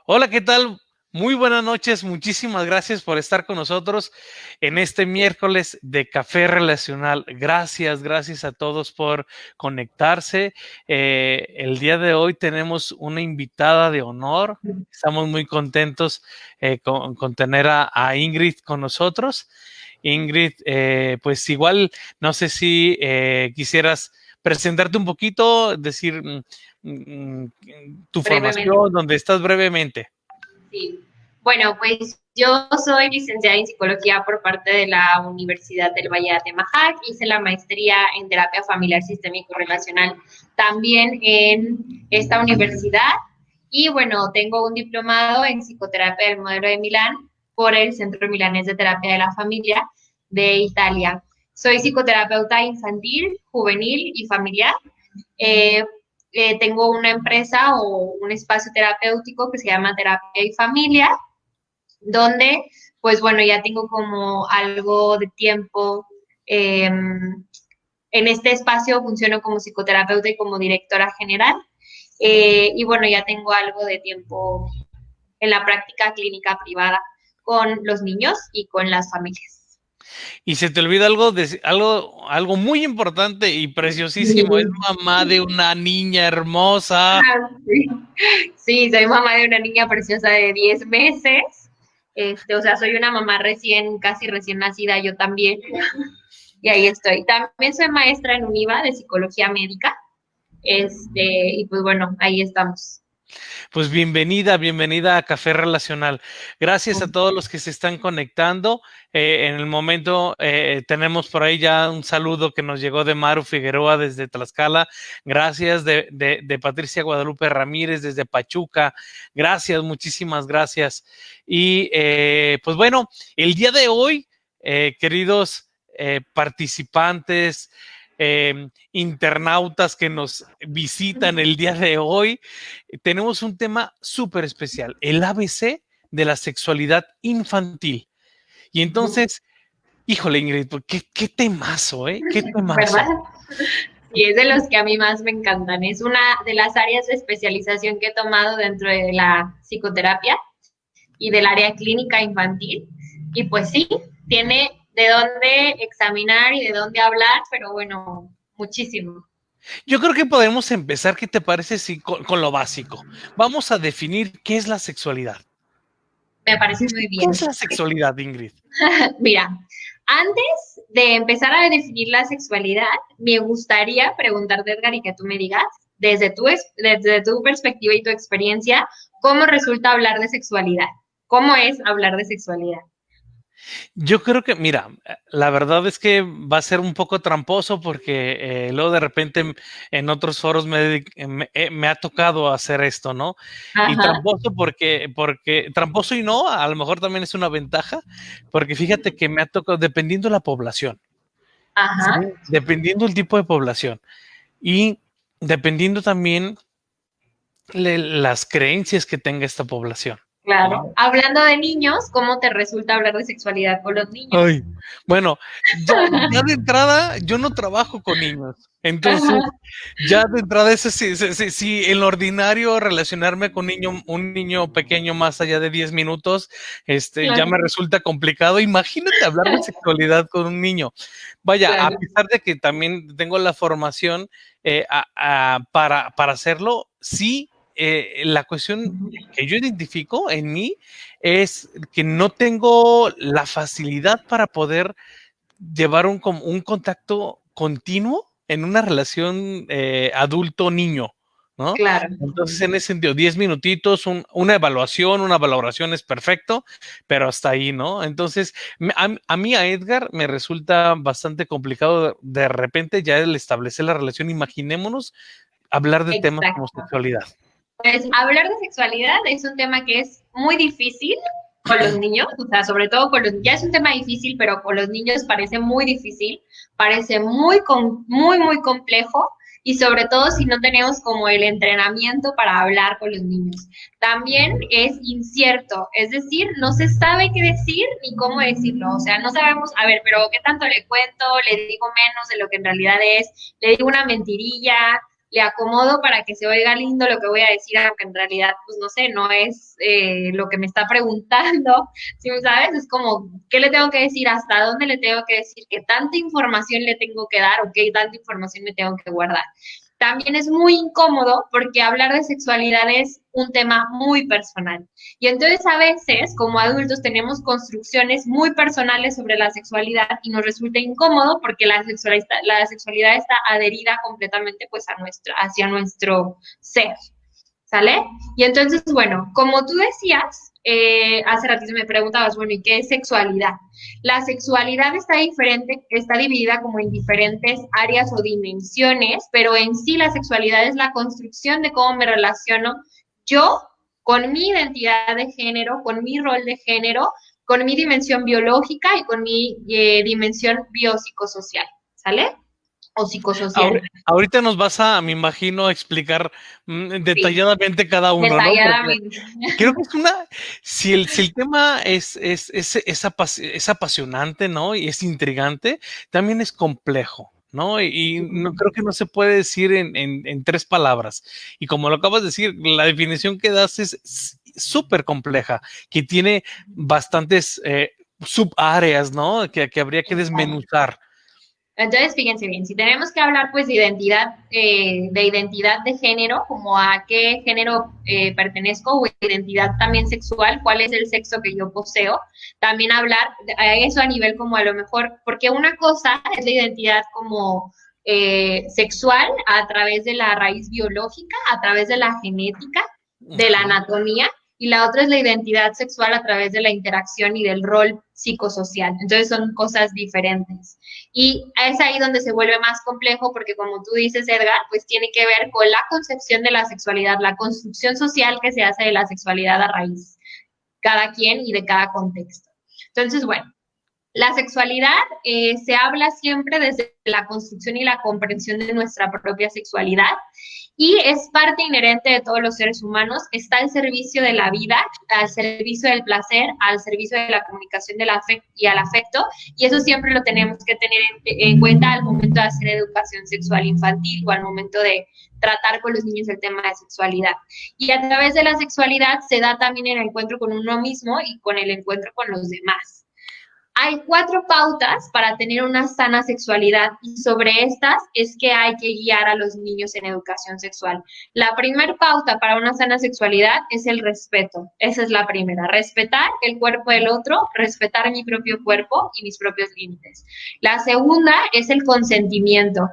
Hola, ¿qué tal? Muy buenas noches, muchísimas gracias por estar con nosotros en este miércoles de Café Relacional. Gracias a todos por conectarse. El día de hoy tenemos una invitada de honor. Estamos muy contentos con tener a Ingrid con nosotros. Ingrid, pues igual, no sé si quisieras presentarte un poquito, decir tu Brevemente, formación, donde estás brevemente. sí. Bueno, pues yo soy licenciada en psicología por parte de la Universidad del Valle de Atemajac. Hice la maestría en terapia familiar sistémico relacional también en esta universidad. Y bueno, tengo un diplomado en psicoterapia del modelo de Milán por el Centro Milanés de Terapia de la Familia de Italia. Soy psicoterapeuta infantil, juvenil y familiar. Eh, Tengo una empresa o un espacio terapéutico que se llama Terapia y Familia, donde, pues bueno, ya tengo como algo de tiempo. En este espacio funciono como psicoterapeuta y como directora general. Y bueno, ya tengo algo de tiempo en la práctica clínica privada con los niños y con las familias. Y se te olvida algo muy importante y preciosísimo, es mamá de una niña hermosa. Sí. Sí, soy mamá de una niña preciosa de 10 meses. O sea, soy una mamá casi recién nacida, yo también. Y ahí estoy. También soy maestra en UNIVA de psicología médica. Y pues bueno, ahí estamos. Pues bienvenida a Café Relacional. Gracias a todos los que se están conectando. En el momento tenemos por ahí ya un saludo que nos llegó de Maru Figueroa desde Tlaxcala. Gracias de Patricia Guadalupe Ramírez desde Pachuca. Gracias, muchísimas gracias. Y pues bueno, el día de hoy, queridos participantes, internautas que nos visitan el día de hoy, tenemos un tema súper especial, el ABC de la sexualidad infantil. Y entonces, híjole, Ingrid, qué temazo, ¿eh? Qué ¿Verdad? temazo. Sí, es de los que a mí más me encantan. Es una de las áreas de especialización que he tomado dentro de la psicoterapia y del área clínica infantil. Y pues sí, tiene de dónde examinar y de dónde hablar, pero bueno, muchísimo. Yo creo que podemos empezar, ¿qué te parece si con lo básico? Vamos a definir qué es la sexualidad. Me parece muy ¿Qué bien. es la sexualidad, Ingrid? Mira, antes de empezar a definir la sexualidad, me gustaría preguntarte, Edgar, y que tú me digas, desde tu perspectiva y tu experiencia, ¿cómo resulta hablar de sexualidad? ¿Cómo es hablar de sexualidad? Yo creo que, mira, la verdad es que va a ser un poco tramposo porque luego de repente en otros foros me ha tocado hacer esto, ¿no? Y Ajá, tramposo porque tramposo y no, a lo mejor también es una ventaja, porque fíjate que me ha tocado, dependiendo la población, ¿sí? ajá, Dependiendo el tipo de población y dependiendo también las creencias que tenga esta población, claro. ¿no? Hablando de niños, ¿cómo te resulta hablar de sexualidad con los niños? Ay, bueno, ya de entrada yo no trabajo con niños, entonces Ajá, ya de entrada eso sí, en lo ordinario relacionarme con un niño pequeño más allá de 10 minutos, ya me claro, resulta complicado. Imagínate hablar de sexualidad con un niño. Vaya, a claro. pesar de que también tengo la formación para hacerlo, sí, la cuestión que yo identifico en mí es que no tengo la facilidad para poder llevar un contacto continuo en una relación adulto-niño, ¿no? Claro. Entonces, en ese sentido, 10 minutitos, una valoración es perfecto, pero hasta ahí, ¿no? Entonces, a mí, a Edgar, me resulta bastante complicado de repente ya el establecer la relación. Imaginémonos hablar de temas como Exacto. sexualidad. Pues hablar de sexualidad es un tema que es muy difícil con los niños, o sea, sobre todo ya es un tema difícil, pero con los niños parece muy difícil, parece muy complejo y sobre todo si no tenemos como el entrenamiento para hablar con los niños. También es incierto, es decir, no se sabe qué decir ni cómo decirlo, o sea, no sabemos, a ver, pero ¿qué tanto le cuento? ¿Le digo menos de lo que en realidad es? ¿Le digo una mentirilla? le acomodo para que se oiga lindo lo que voy a decir, aunque en realidad, pues no sé, no es lo que me está preguntando, ¿sí me sabes? Es como, ¿qué le tengo que decir? ¿Hasta dónde le tengo que decir? ¿Qué tanta información le tengo que dar o qué tanta información me tengo que guardar? También es muy incómodo porque hablar de sexualidad es un tema muy personal. Y entonces a veces, como adultos, tenemos construcciones muy personales sobre la sexualidad y nos resulta incómodo porque la sexualidad está adherida completamente pues hacia nuestro ser. ¿Sale? Y entonces, bueno, como tú decías, hace ratito me preguntabas, bueno, ¿y qué es sexualidad? La sexualidad está diferente, está dividida como en diferentes áreas o dimensiones, pero en sí la sexualidad es la construcción de cómo me relaciono yo con mi identidad de género, con mi rol de género, con mi dimensión biológica y con mi dimensión biopsicosocial, ¿sale? O psicosocial. Ahorita nos vas a, me imagino, a explicar Sí, detalladamente cada uno, ¿no? Porque detalladamente. creo que es si el tema es apasionante, ¿no? Y es intrigante, también es complejo, ¿no? Y no, creo que no se puede decir en 3 palabras. Y como lo acabas de decir, la definición que das es súper compleja, que tiene bastantes subáreas, ¿no? Que habría que Exacto. desmenuzar. Entonces, fíjense bien, si tenemos que hablar pues de identidad de género, como a qué género pertenezco, o identidad también sexual, cuál es el sexo que yo poseo, también hablar de eso a nivel como a lo mejor, porque una cosa es la identidad como sexual a través de la raíz biológica, a través de la genética, de la anatomía, y la otra es la identidad sexual a través de la interacción y del rol psicosocial. Entonces son cosas diferentes. Y es ahí donde se vuelve más complejo porque como tú dices, Edgar, pues tiene que ver con la concepción de la sexualidad, la construcción social que se hace de la sexualidad a raíz, cada quien y de cada contexto. Entonces, bueno, la sexualidad se habla siempre desde la construcción y la comprensión de nuestra propia sexualidad y es parte inherente de todos los seres humanos, está al servicio de la vida, al servicio del placer, al servicio de la comunicación del afecto y al afecto, y eso siempre lo tenemos que tener en cuenta al momento de hacer educación sexual infantil o al momento de tratar con los niños el tema de sexualidad. Y a través de la sexualidad se da también el encuentro con uno mismo y con el encuentro con los demás. Hay 4 pautas para tener una sana sexualidad y sobre estas es que hay que guiar a los niños en educación sexual. La primera pauta para una sana sexualidad es el respeto. Esa es la primera. Respetar el cuerpo del otro, respetar mi propio cuerpo y mis propios límites. La segunda es el consentimiento.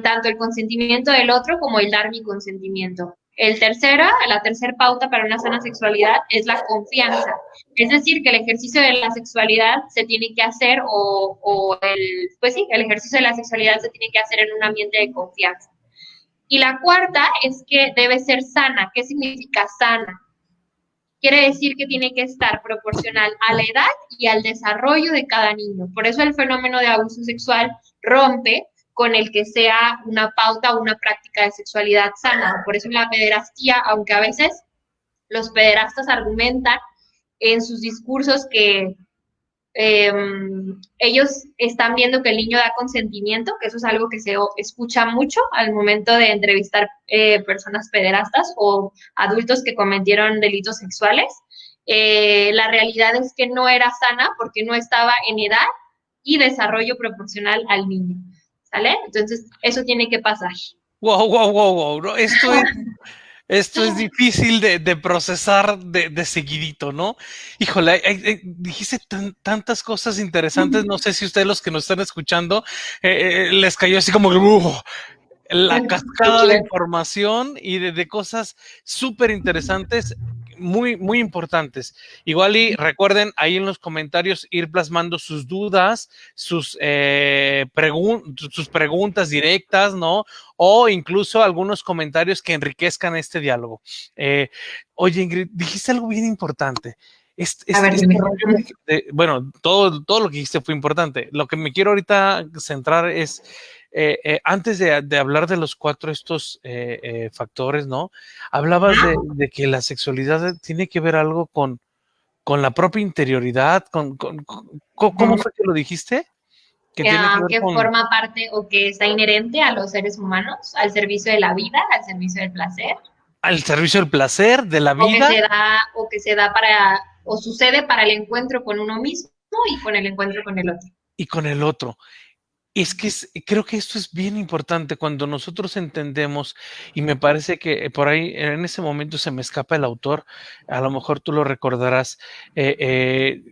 Tanto el consentimiento del otro como el dar mi consentimiento. La tercera pauta para una sana sexualidad es la confianza. Es decir, que el ejercicio de la sexualidad se tiene que hacer, pues sí, el ejercicio de la sexualidad se tiene que hacer en un ambiente de confianza. Y la cuarta es que debe ser sana. ¿Qué significa sana? Quiere decir que tiene que estar proporcional a la edad y al desarrollo de cada niño. Por eso el fenómeno de abuso sexual rompe con el que sea una pauta o una práctica de sexualidad sana. Por eso la pederastía, aunque a veces los pederastas argumentan en sus discursos que ellos están viendo que el niño da consentimiento, que eso es algo que se escucha mucho al momento de entrevistar personas pederastas o adultos que cometieron delitos sexuales. La realidad es que no era sana porque no estaba en edad y desarrollo proporcional al niño. ¿Sale? Entonces, eso tiene que pasar. Wow, wow, wow, wow. No, esto es difícil de procesar de seguidito, ¿no? Híjole, dijiste tantas cosas interesantes. No sé si ustedes los que nos están escuchando les cayó así como la cascada de información y de cosas súper interesantes, muy, muy importantes. Igual y recuerden ahí en los comentarios ir plasmando sus dudas, sus preguntas directas, ¿no? O incluso algunos comentarios que enriquezcan este diálogo. Oye, Ingrid, dijiste algo bien importante. A ver, dime. Bueno, todo lo que dijiste fue importante. Lo que me quiero ahorita centrar es antes de hablar de los 4 estos factores, ¿no? Hablabas de que la sexualidad tiene que ver algo con la propia interioridad, ¿cómo fue que lo dijiste? que tiene que ver que con forma parte o que está inherente a los seres humanos, al servicio de la vida, al servicio del placer, al servicio del placer, de la vida o que se da para, o sucede para el encuentro con uno mismo y con el encuentro con el otro. y con el otro. Es que creo que esto es bien importante cuando nosotros entendemos, y me parece que por ahí en ese momento se me escapa el autor, a lo mejor tú lo recordarás,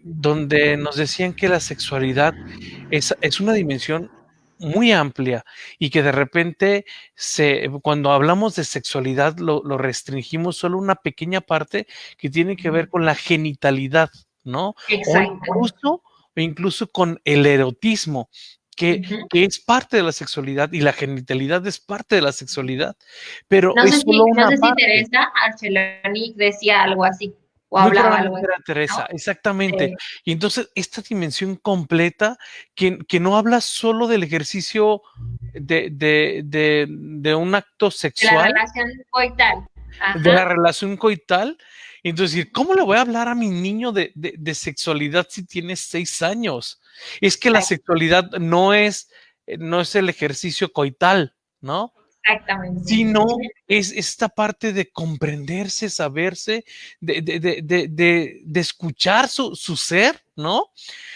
donde nos decían que la sexualidad es una dimensión muy amplia y que de repente cuando hablamos de sexualidad lo restringimos solo a una pequeña parte que tiene que ver con la genitalidad, ¿no? O Exacto. incluso, o incluso con el erotismo Ujú. que es parte de la sexualidad y la genitalidad es parte de la sexualidad, pero No es sé solo no una sé si parte. Teresa Arceloni decía algo así, o Muy hablaba algo probablemente así, era Teresa, ¿no? exactamente. Eh, Y entonces esta dimensión completa que no habla solo del ejercicio de un acto de la sexual, relación coital. de Ajá. la relación coital. Entonces, ¿cómo le voy a hablar a mi niño de sexualidad si tiene 6 años? Es que la sexualidad no es el ejercicio coital, ¿no? Exactamente. Sino es esta parte de comprenderse, saberse, de escuchar su ser, ¿no?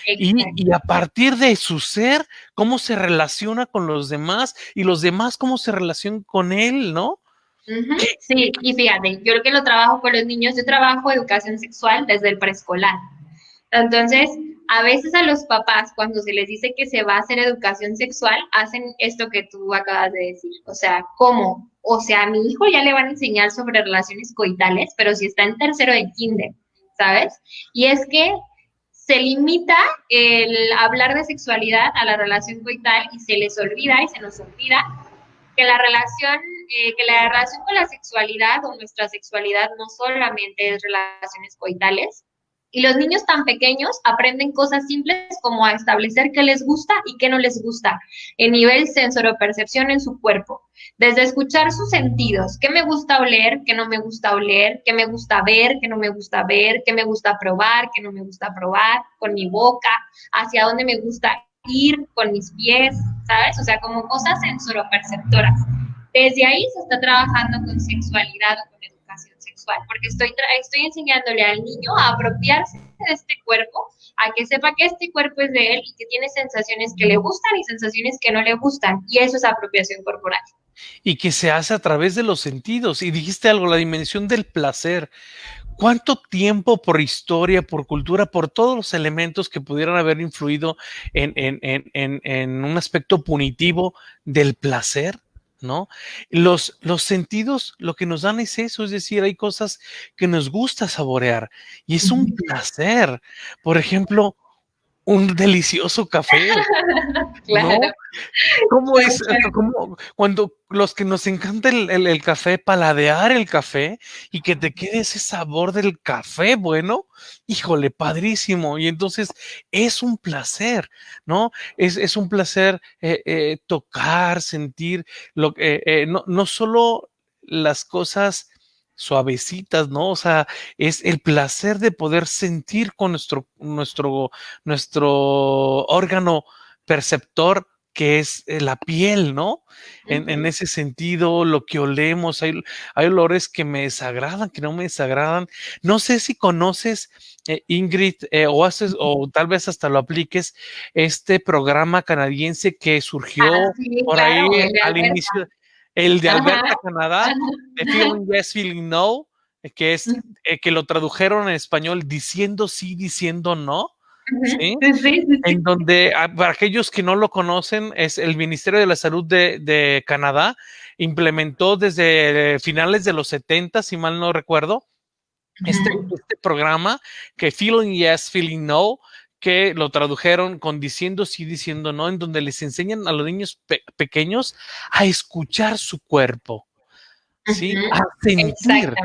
Y a Exacto. partir de su ser, cómo se relaciona con los demás y los demás cómo se relacionan con él, ¿no? Ujú. Sí, y fíjate, yo lo que lo trabajo con los niños, yo trabajo educación sexual desde el preescolar. Entonces, a veces a los papás, cuando se les dice que se va a hacer educación sexual, hacen esto que tú acabas de decir. O sea, ¿cómo? O sea, a mi hijo ya le van a enseñar sobre relaciones coitales, pero si está en tercero de kinder, ¿sabes? Y es que se limita el hablar de sexualidad a la relación coital y se les olvida y se nos olvida que la relación con la sexualidad o nuestra sexualidad no solamente es relaciones coitales. Y los niños tan pequeños aprenden cosas simples como a establecer qué les gusta y qué no les gusta, en nivel sensoropercepción en su cuerpo. Desde escuchar sus sentidos, qué me gusta oler, qué no me gusta oler, qué me gusta ver, qué no me gusta ver, qué me gusta probar, qué no me gusta probar, con mi boca, hacia dónde me gusta ir con mis pies, ¿sabes? O sea, como cosas sensoroperceptoras. Desde ahí se está trabajando con sexualidad o con educación sexual, porque estoy enseñándole al niño a apropiarse de este cuerpo, a que sepa que este cuerpo es de él y que tiene sensaciones que le gustan y sensaciones que no le gustan, y eso es apropiación corporal. Y que se hace a través de los sentidos. Y dijiste algo, la dimensión del placer. ¿Cuánto tiempo por historia, por cultura, por todos los elementos que pudieran haber influido en un aspecto punitivo del placer? ¿No? Los sentidos lo que nos dan es eso, es decir, hay cosas que nos gusta saborear y es un placer. Por ejemplo, un delicioso café, Claro, ¿no? ¿Cómo claro, es? claro. ¿Cómo cuando los que nos encanta el café, paladear el café y que te quede ese sabor del café, bueno, híjole, padrísimo. Y entonces es un placer, ¿no? Es un placer tocar, sentir no solo las cosas suavecitas, ¿no? O sea, es el placer de poder sentir con nuestro órgano perceptor que es la piel, ¿no? En Uh-huh. ese sentido, lo que olemos, hay olores que me desagradan, que no me desagradan. No sé si conoces, Ingrid, o tal vez hasta lo apliques, este programa canadiense que Ah, surgió sí, por claro, ahí el de al Alberta. inicio, el de Ajá, Alberta, Canadá, de ajá. Feeling Yes, Feeling No, que lo tradujeron en español diciendo sí, diciendo no, Ujú. ¿sí? Sí, sí, sí, En sí. donde, para aquellos que no lo conocen, es el Ministerio de la Salud de Canadá, implementó desde finales de los 70, si mal no recuerdo, Ujú. este programa que Feeling Yes, Feeling No, que lo tradujeron con diciendo sí, diciendo no, en donde les enseñan a los niños pequeños a escuchar su cuerpo, ¿sí? A Ujú. sentir, Exactamente,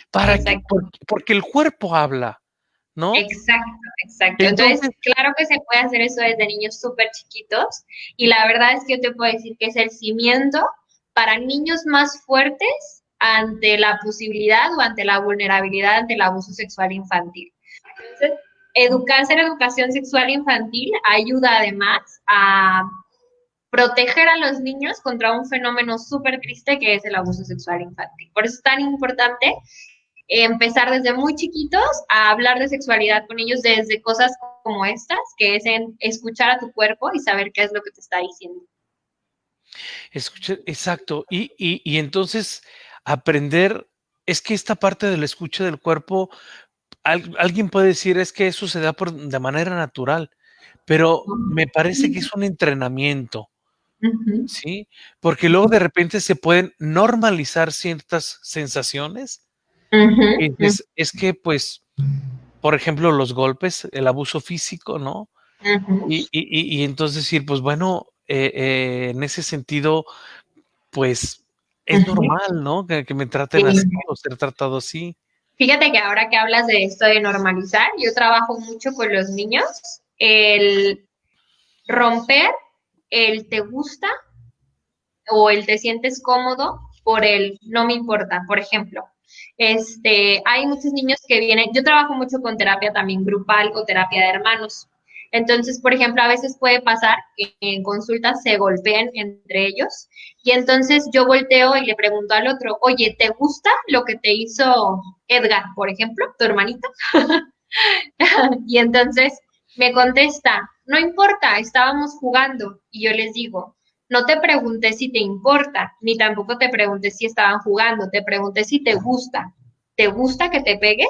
para que, exactamente. porque el cuerpo habla, ¿no? Exacto, exacto. Entonces, Entonces, claro que se puede hacer eso desde niños súper chiquitos y la verdad es que yo te puedo decir que es el cimiento para niños más fuertes ante la posibilidad o ante la vulnerabilidad ante el abuso sexual infantil. Entonces, Hacer educación sexual infantil ayuda además a proteger a los niños contra un fenómeno súper triste que es el abuso sexual infantil. Por eso es tan importante empezar desde muy chiquitos a hablar de sexualidad con ellos desde cosas como estas, que es en escuchar a tu cuerpo y saber qué es lo que te está diciendo. Escucha, exacto. Y entonces aprender, es que esta parte de la escucha del cuerpo, alguien puede decir es que eso se da de manera natural, pero me parece que es un entrenamiento, Uh-huh. ¿sí? Porque luego de repente se pueden normalizar ciertas sensaciones. Uh-huh. Es que, pues, por ejemplo, los golpes, el abuso físico, ¿no? Uh-huh. Y entonces decir, pues bueno, en ese sentido, pues es Uh-huh. normal, ¿no? Que me traten así Sí. o ser tratado así. Fíjate que ahora que hablas de esto de normalizar, yo trabajo mucho con los niños, el romper el te gusta o el te sientes cómodo por el no me importa. Por ejemplo, hay muchos niños que vienen, yo trabajo mucho con terapia también grupal o terapia de hermanos. Entonces, por ejemplo, a veces puede pasar que en consultas se golpeen entre ellos y entonces yo volteo y le pregunto al otro, oye, ¿te gusta lo que te hizo Edgar, por ejemplo, tu hermanito? Y entonces me contesta, no importa, estábamos jugando. Y yo les digo, no te pregunté si te importa, ni tampoco te pregunté si estaban jugando, te pregunté si te gusta. ¿Te gusta que te pegue?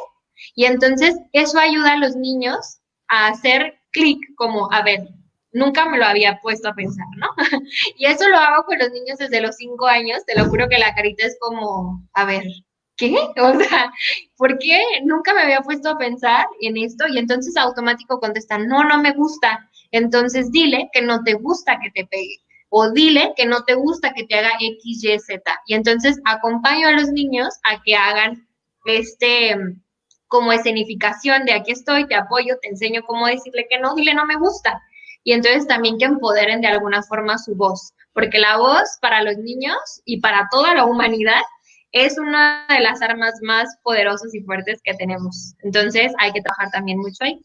Y entonces eso ayuda a los niños a hacer clic como, a ver, nunca me lo había puesto a pensar, ¿no? Y eso lo hago con los niños desde los 5 años, te lo juro que la carita es como, a ver, ¿qué? O sea, ¿por qué nunca me había puesto a pensar en esto? Y entonces automático contestan, no, no me gusta. Entonces dile que no te gusta que te pegue. O dile que no te gusta que te haga X, Y, Z. Y entonces acompaño a los niños a que hagan como escenificación de aquí estoy, te apoyo, te enseño cómo decirle que no, dile no me gusta. Y entonces también que empoderen de alguna forma su voz, porque la voz para los niños y para toda la humanidad es una de las armas más poderosas y fuertes que tenemos. Entonces hay que trabajar también mucho ahí.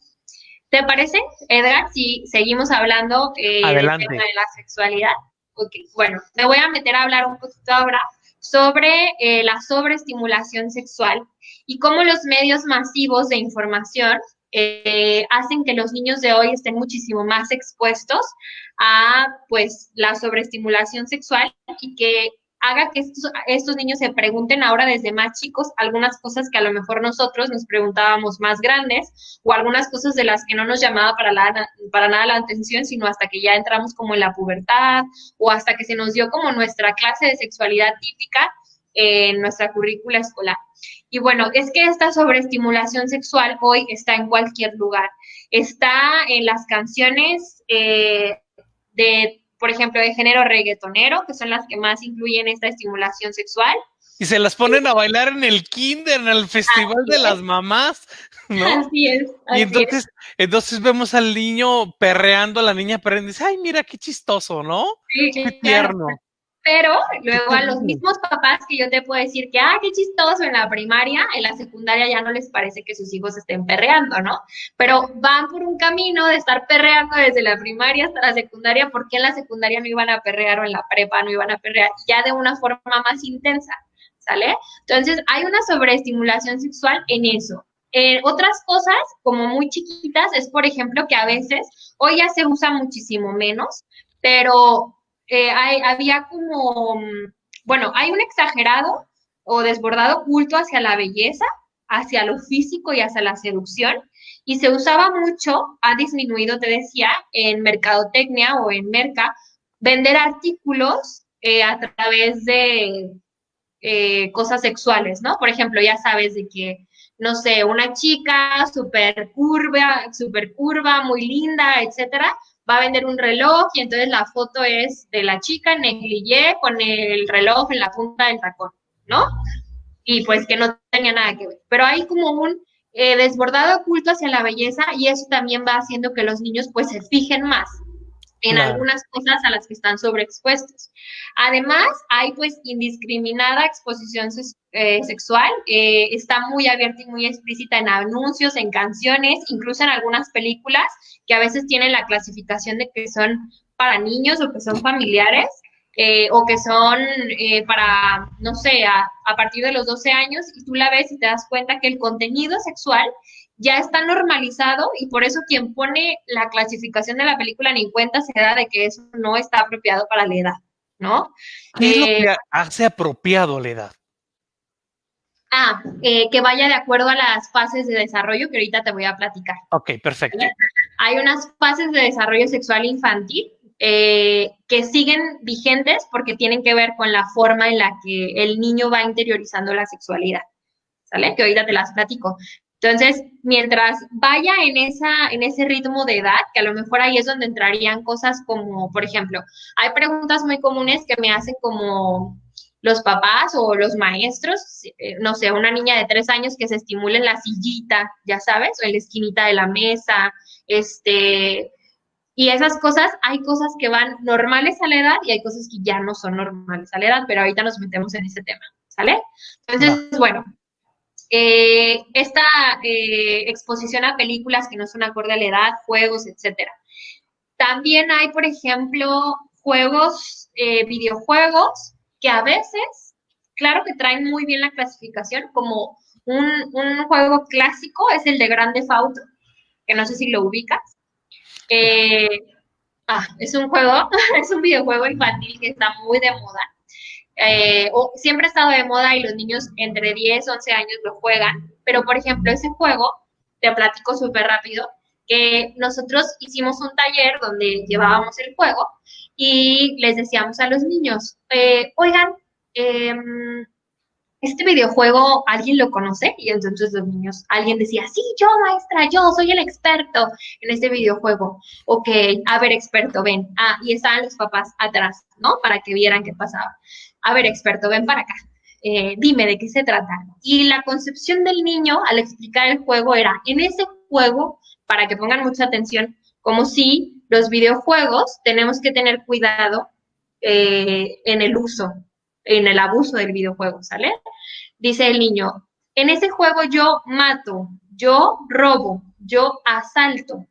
¿Te parece, Edgar, si seguimos hablando del tema Adelante. de la sexualidad? Ok, bueno, me voy a meter a hablar un poquito ahora sobre la sobreestimulación sexual y cómo los medios masivos de información hacen que los niños de hoy estén muchísimo más expuestos a pues la sobreestimulación sexual y que haga que estos niños se pregunten ahora desde más chicos algunas cosas que a lo mejor nosotros nos preguntábamos más grandes o algunas cosas de las que no nos llamaba para nada la atención, sino hasta que ya entramos como en la pubertad o hasta que se nos dio como nuestra clase de sexualidad típica en nuestra currícula escolar. Y bueno, es que esta sobreestimulación sexual hoy está en cualquier lugar. Está en las canciones por ejemplo, de género reggaetonero, que son las que más incluyen esta estimulación sexual. Y se las ponen a bailar en el kinder, en el festival Así de es, las mamás, ¿no? así es, Y así es. entonces vemos al niño perreando, a la niña perreando, y dice, ay, mira qué chistoso, ¿no? Sí, Qué claro. tierno, Pero qué luego a los terrible. mismos papás que yo te puedo decir que, qué chistoso en la primaria, en la secundaria ya no les parece que sus hijos estén perreando, ¿no? Pero van por un camino de estar perreando desde la primaria hasta la secundaria, porque en la secundaria no iban a perrear o en la prepa no iban a perrear, ya de una forma más intensa, ¿sale? Entonces, hay una sobreestimulación sexual en eso. Otras cosas, como muy chiquitas, es por ejemplo que a veces, hoy ya se usa muchísimo menos, pero había como, bueno, hay un exagerado o desbordado culto hacia la belleza, hacia lo físico y hacia la seducción, y se usaba mucho, ha disminuido, te decía, en mercadotecnia o en merca, vender artículos a través de cosas sexuales, ¿no? Por ejemplo, ya sabes de que, no sé, una chica súper curva, muy linda, etcétera, va a vender un reloj y entonces la foto es de la chica en negligé con el reloj en la punta del tacón, ¿no? Y pues que no tenía nada que ver. Pero hay como un desbordado culto hacia la belleza y eso también va haciendo que los niños pues se fijen más. en Claro. algunas cosas a las que están sobreexpuestos. Además, hay pues indiscriminada exposición sexual, está muy abierta y muy explícita en anuncios, en canciones, incluso en algunas películas que a veces tienen la clasificación de que son para niños o que son familiares. O que son para, no sé, a partir de los 12 años, y tú la ves y te das cuenta que el contenido sexual ya está normalizado y por eso quien pone la clasificación de la película ni cuenta se da de que eso no está apropiado para la edad, ¿no? ¿Qué es lo que hace apropiado la edad? Que vaya de acuerdo a las fases de desarrollo que ahorita te voy a platicar. Ok, perfecto. ¿Vale? Hay unas fases de desarrollo sexual infantil que siguen vigentes porque tienen que ver con la forma en la que el niño va interiorizando la sexualidad, ¿sale? Que ahorita te las platico. Entonces, mientras vaya en ese ritmo de edad, que a lo mejor ahí es donde entrarían cosas como, por ejemplo, hay preguntas muy comunes que me hacen como los papás o los maestros, no sé, una niña de 3 años que se estimule en la sillita, ya sabes, o en la esquinita de la mesa, y esas cosas, hay cosas que van normales a la edad y hay cosas que ya no son normales a la edad, pero ahorita nos metemos en ese tema, ¿sale? Va. Entonces, bueno, esta exposición a películas que no son acorde a la edad, juegos, etcétera. También hay, por ejemplo, juegos, videojuegos, que a veces, claro que traen muy bien la clasificación, como un juego clásico es el de Grand Theft Auto, que no sé si lo ubicas. Eh, es un juego, es un videojuego infantil que está muy de moda. Siempre ha estado de moda y los niños entre 10 y 11 años lo juegan, pero por ejemplo ese juego, te platico súper rápido, que nosotros hicimos un taller donde llevábamos el juego y les decíamos a los niños, oigan, eh, este videojuego, ¿alguien lo conoce? Y entonces los niños, alguien decía, sí, yo, maestra, yo soy el experto en este videojuego. Ok, a ver, experto, ven. Y estaban los papás atrás, ¿no? Para que vieran qué pasaba. A ver, experto, ven para acá. Dime de qué se trata. Y la concepción del niño al explicar el juego era, en ese juego, para que pongan mucha atención, como si los videojuegos tenemos que tener cuidado en el uso, en el abuso del videojuego, ¿sale? Dice el niño, en ese juego yo mato, yo robo, yo asalto,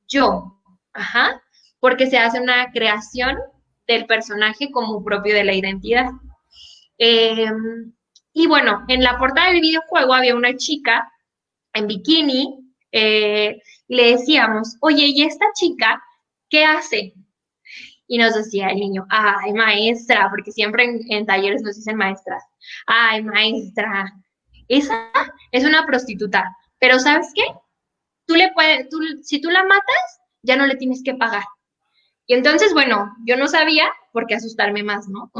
yo, ajá, porque se hace una creación del personaje como propio de la identidad. Eh, y bueno, en la portada del videojuego había una chica en bikini, le decíamos, oye, ¿y esta chica qué hace? Y nos decía el niño, ay, maestra, porque siempre en talleres nos dicen maestras, ay, maestra, esa es una prostituta, pero ¿sabes qué? Si tú la matas, ya no le tienes que pagar. Y entonces, bueno, yo no sabía por qué asustarme más, ¿no?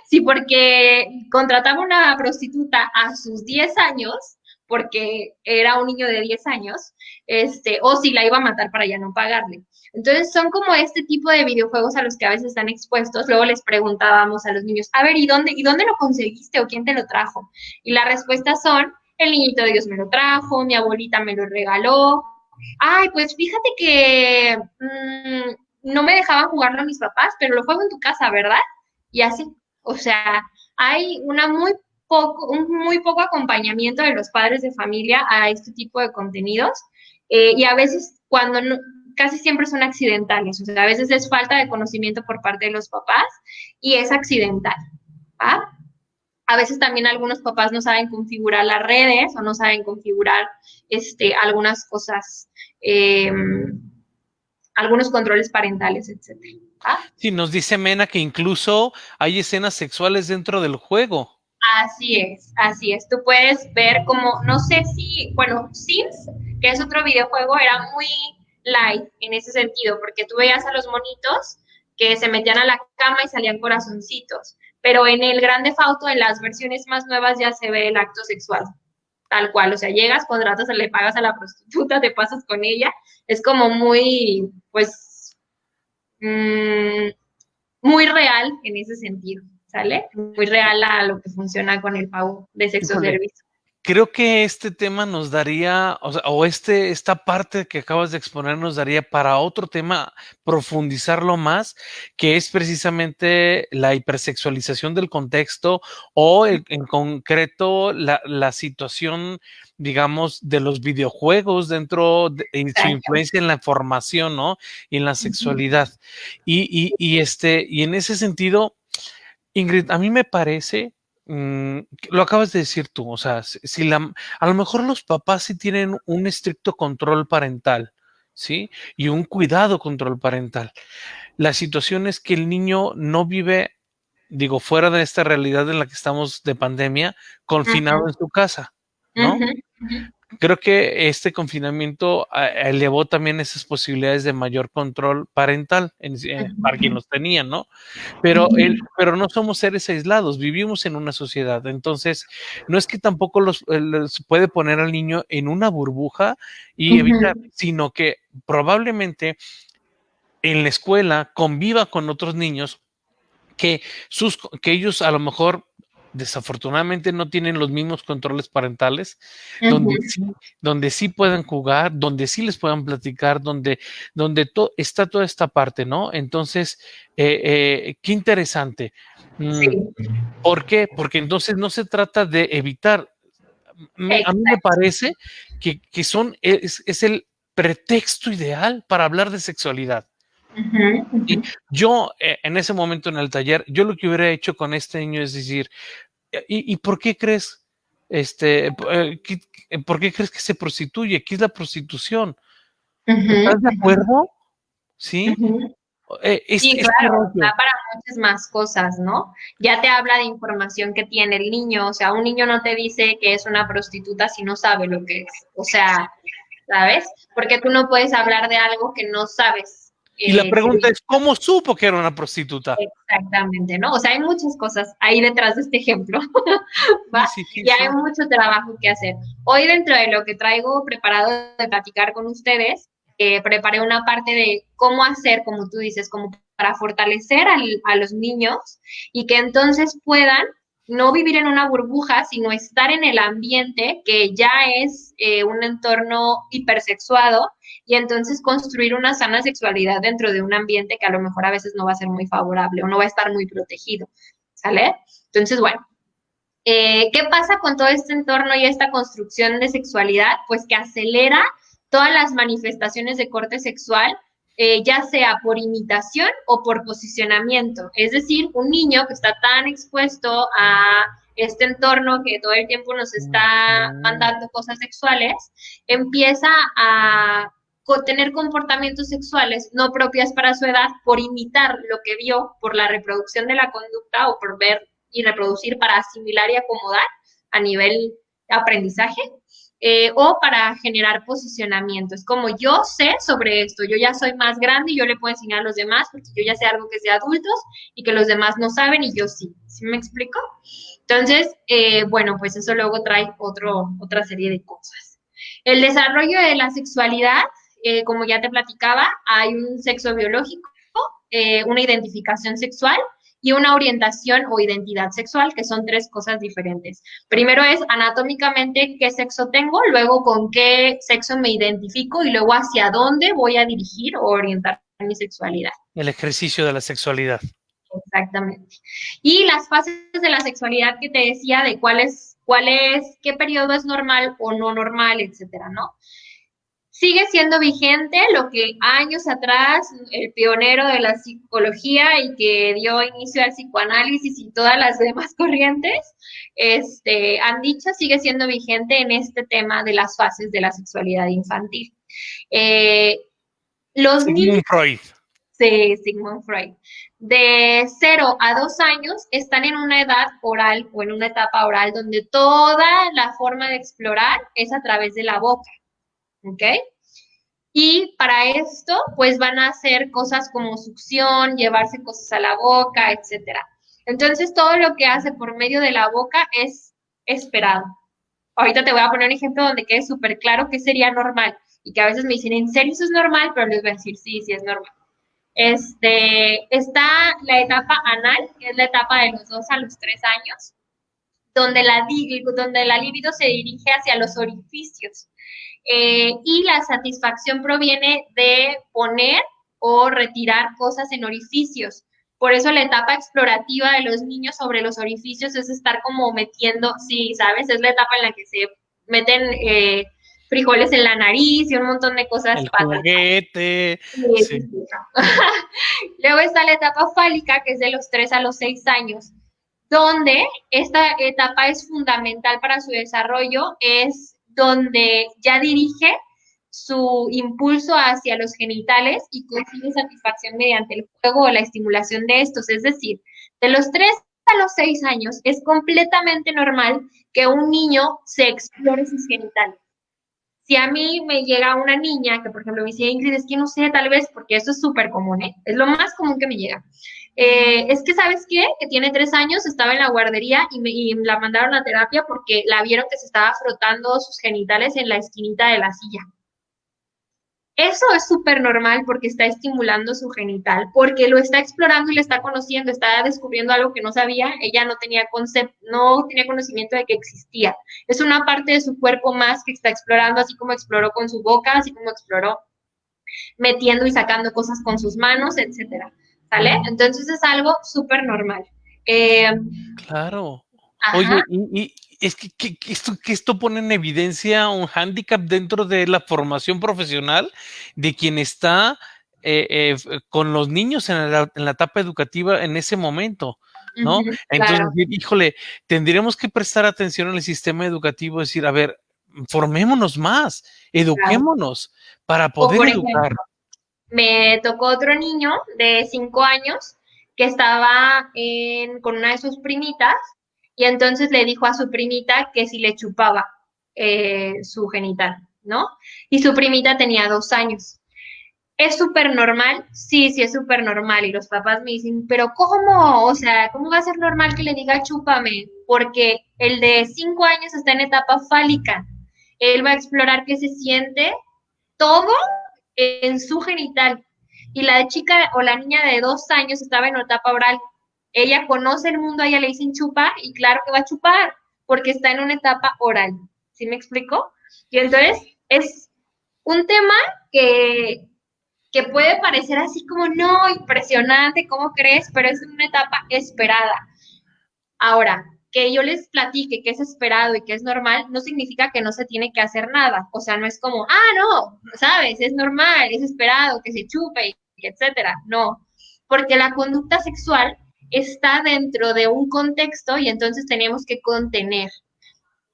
Sí, porque contrataba una prostituta a sus 10 años, porque era un niño de 10 años, o si la iba a matar para ya no pagarle. Entonces, son como este tipo de videojuegos a los que a veces están expuestos. Luego les preguntábamos a los niños, a ver, ¿y dónde lo conseguiste o quién te lo trajo? Y las respuestas son, el niñito de Dios me lo trajo, mi abuelita me lo regaló. Ay, pues fíjate que no me dejaban jugarlo a mis papás, pero lo juego en tu casa, ¿verdad? Y así, o sea, hay un muy poco acompañamiento de los padres de familia a este tipo de contenidos y a veces cuando no, casi siempre son accidentales, o sea, a veces es falta de conocimiento por parte de los papás y es accidental, ¿va? A veces también algunos papás no saben configurar las redes o no saben configurar algunas cosas, eh, algunos controles parentales, etcétera. Sí, nos dice Mena que incluso hay escenas sexuales dentro del juego. Así es, así es. Tú puedes ver como, no sé si, bueno, Sims, que es otro videojuego, era muy light en ese sentido, porque tú veías a los monitos que se metían a la cama y salían corazoncitos, pero en el Grand Theft Auto, en las versiones más nuevas, ya se ve el acto sexual, tal cual, o sea, llegas, contratas, le pagas a la prostituta, te pasas con ella, es como muy, pues, mmm, muy real en ese sentido, ¿sale? Muy real a lo que funciona con el pago de sexo Híjole, servicio. creo que este tema nos daría, o sea, esta parte que acabas de exponer nos daría para otro tema profundizarlo más, que es precisamente la hipersexualización del contexto o en concreto la situación, digamos, de los videojuegos en su Exacto. influencia en la formación, ¿no? Y en la sexualidad. Y en ese sentido, Ingrid, a mí me parece, lo acabas de decir tú, o sea, a lo mejor los papás sí tienen un estricto control parental, ¿sí? Y un cuidado control parental. La situación es que el niño no vive, digo, fuera de esta realidad en la que estamos de pandemia, confinado en su casa, ¿no? Ujú, ujú, Creo que este confinamiento elevó también esas posibilidades de mayor control parental para quien los tenía, ¿no? ujú, Pero no somos seres aislados, vivimos en una sociedad. Entonces, no es que tampoco los puede poner al niño en una burbuja y evitar, ujú. sino que probablemente en la escuela conviva con otros niños que, que ellos a lo mejor desafortunadamente no tienen los mismos controles parentales, donde Ujú. sí, donde sí puedan jugar, donde sí les puedan platicar, está toda esta parte, ¿no? Entonces, qué interesante. Sí, Mm, ¿Por qué? Porque entonces no se trata de evitar. A mí me exacto. parece es el pretexto ideal para hablar de sexualidad. Ujú, ujú, Y yo, en ese momento en el taller, yo lo que hubiera hecho con este niño es decir, ¿y por qué crees, por qué crees que se prostituye? ¿Qué es la prostitución? ujú, ¿Estás de acuerdo? ¿Sí? ujú. Sí, Este claro, da rollo. para muchas más cosas, ¿no? Ya te habla de información que tiene el niño, o sea, un niño no te dice que es una prostituta si no sabe lo que es, o sea, ¿sabes? Porque tú no puedes hablar de algo que no sabes. Y la Que pregunta es, ¿cómo supo que era una prostituta? exactamente, ¿no? O sea, hay muchas cosas ahí detrás de este ejemplo, Sí, ¿va? sí, sí, Y hay sí. mucho trabajo que hacer. Hoy dentro de lo que traigo preparado de platicar con ustedes, preparé una parte de cómo hacer, como tú dices, como para fortalecer a los niños y que entonces puedan no vivir en una burbuja, sino estar en el ambiente que ya es un entorno hipersexuado y entonces construir una sana sexualidad dentro de un ambiente que a lo mejor a veces no va a ser muy favorable o no va a estar muy protegido, ¿sale? Entonces, bueno, ¿qué pasa con todo este entorno y esta construcción de sexualidad? Pues que acelera todas las manifestaciones de corte sexual, ya sea por imitación o por posicionamiento. Es decir, un niño que está tan expuesto a este entorno que todo el tiempo nos está Ujú. mandando cosas sexuales, empieza a tener comportamientos sexuales no propias para su edad por imitar lo que vio, por la reproducción de la conducta o por ver y reproducir para asimilar y acomodar a nivel aprendizaje, o para generar posicionamiento. Es como yo sé sobre esto, yo ya soy más grande y yo le puedo enseñar a los demás porque yo ya sé algo que es de adultos y que los demás no saben y yo sí. ¿Sí me explico? Entonces, bueno, pues eso luego trae otra serie de cosas. El desarrollo de la sexualidad, como ya te platicaba, hay un sexo biológico, una identificación sexual y una orientación o identidad sexual, que son tres cosas diferentes. Primero es anatómicamente qué sexo tengo, luego con qué sexo me identifico y luego hacia dónde voy a dirigir o orientar mi sexualidad. El ejercicio de la sexualidad. Exactamente. Y las fases de la sexualidad que te decía de qué periodo es normal o no normal, etcétera, ¿no? Sigue siendo vigente lo que años atrás el pionero de la psicología y que dio inicio al psicoanálisis y todas las demás corrientes han dicho, sigue siendo vigente en este tema de las fases de la sexualidad infantil. Eh, los niños Sigmund Freud. de Sigmund Freud, de 0 a 2 años están en una edad oral o en una etapa oral donde toda la forma de explorar es a través de la boca, ¿ok? Y para esto, pues van a hacer cosas como succión, llevarse cosas a la boca, etcétera. Entonces, todo lo que hace por medio de la boca es esperado. Ahorita te voy a poner un ejemplo donde quede súper claro que sería normal y que a veces me dicen, ¿en serio eso es normal? Pero les voy a decir, sí, sí es normal. Está la etapa anal, que es la etapa de los 2 a los 3 años, donde la libido se dirige hacia los orificios. Y la satisfacción proviene de poner o retirar cosas en orificios. Por eso la etapa explorativa de los niños sobre los orificios es estar como metiendo, sí, ¿sabes? Es la etapa en la que se meten frijoles en la nariz y un montón de cosas. El juguete. Sí. Sí. Luego está la etapa fálica, que es de los 3 a los 6 años, donde esta etapa es fundamental para su desarrollo, es donde ya dirige su impulso hacia los genitales y consigue satisfacción mediante el juego o la estimulación de estos. Es decir, de los 3 a los 6 años es completamente normal que un niño se explore sus genitales. Si a mí me llega una niña que, por ejemplo, me dice, Ingrid, es que no sé, tal vez, porque eso es súper común, ¿eh? Es lo más común que me llega. Es que, ¿sabes qué? Que tiene 3 años, estaba en la guardería y la mandaron a terapia porque la vieron que se estaba frotando sus genitales en la esquinita de la silla. Eso es súper normal porque está estimulando su genital, porque lo está explorando y le está conociendo, está descubriendo algo que no sabía, ella no tenía conocimiento de que existía. Es una parte de su cuerpo más que está explorando, así como exploró con su boca, así como exploró metiendo y sacando cosas con sus manos, etcétera. ¿Sale? Entonces es algo súper normal. Claro. Ajá. Oye, y es que esto pone en evidencia un hándicap dentro de la formación profesional de quien está con los niños en la etapa educativa en ese momento, ¿no? Entonces, Claro. híjole, tendríamos que prestar atención en el sistema educativo, decir, a ver, formémonos más, Claro. eduquémonos para O poder por educar. ejemplo, me tocó otro niño de 5 años que estaba con una de sus primitas y entonces le dijo a su primita que si le chupaba su genital, ¿no? Y su primita tenía 2 años. ¿Es súper normal? Sí, sí, es súper normal. Y los papás me dicen, pero ¿cómo? O sea, ¿cómo va a ser normal que le diga chúpame? Porque el de 5 años está en etapa fálica. Él va a explorar qué se siente todo en su genital. Y la chica o la niña de 2 años estaba en etapa oral. Ella conoce el mundo, a ella le dicen chupa y claro que va a chupar, porque está en una etapa oral. ¿Sí me explico? Y entonces es un tema que, que puede parecer así como, no, impresionante, ¿cómo crees? Pero es una etapa esperada. Ahora, que yo les platique que es esperado y que es normal, no significa que no se tiene que hacer nada. O sea, no es como, no, sabes, es normal, es esperado que se chupe, etcétera. No, porque la conducta sexual está dentro de un contexto y entonces tenemos que contener.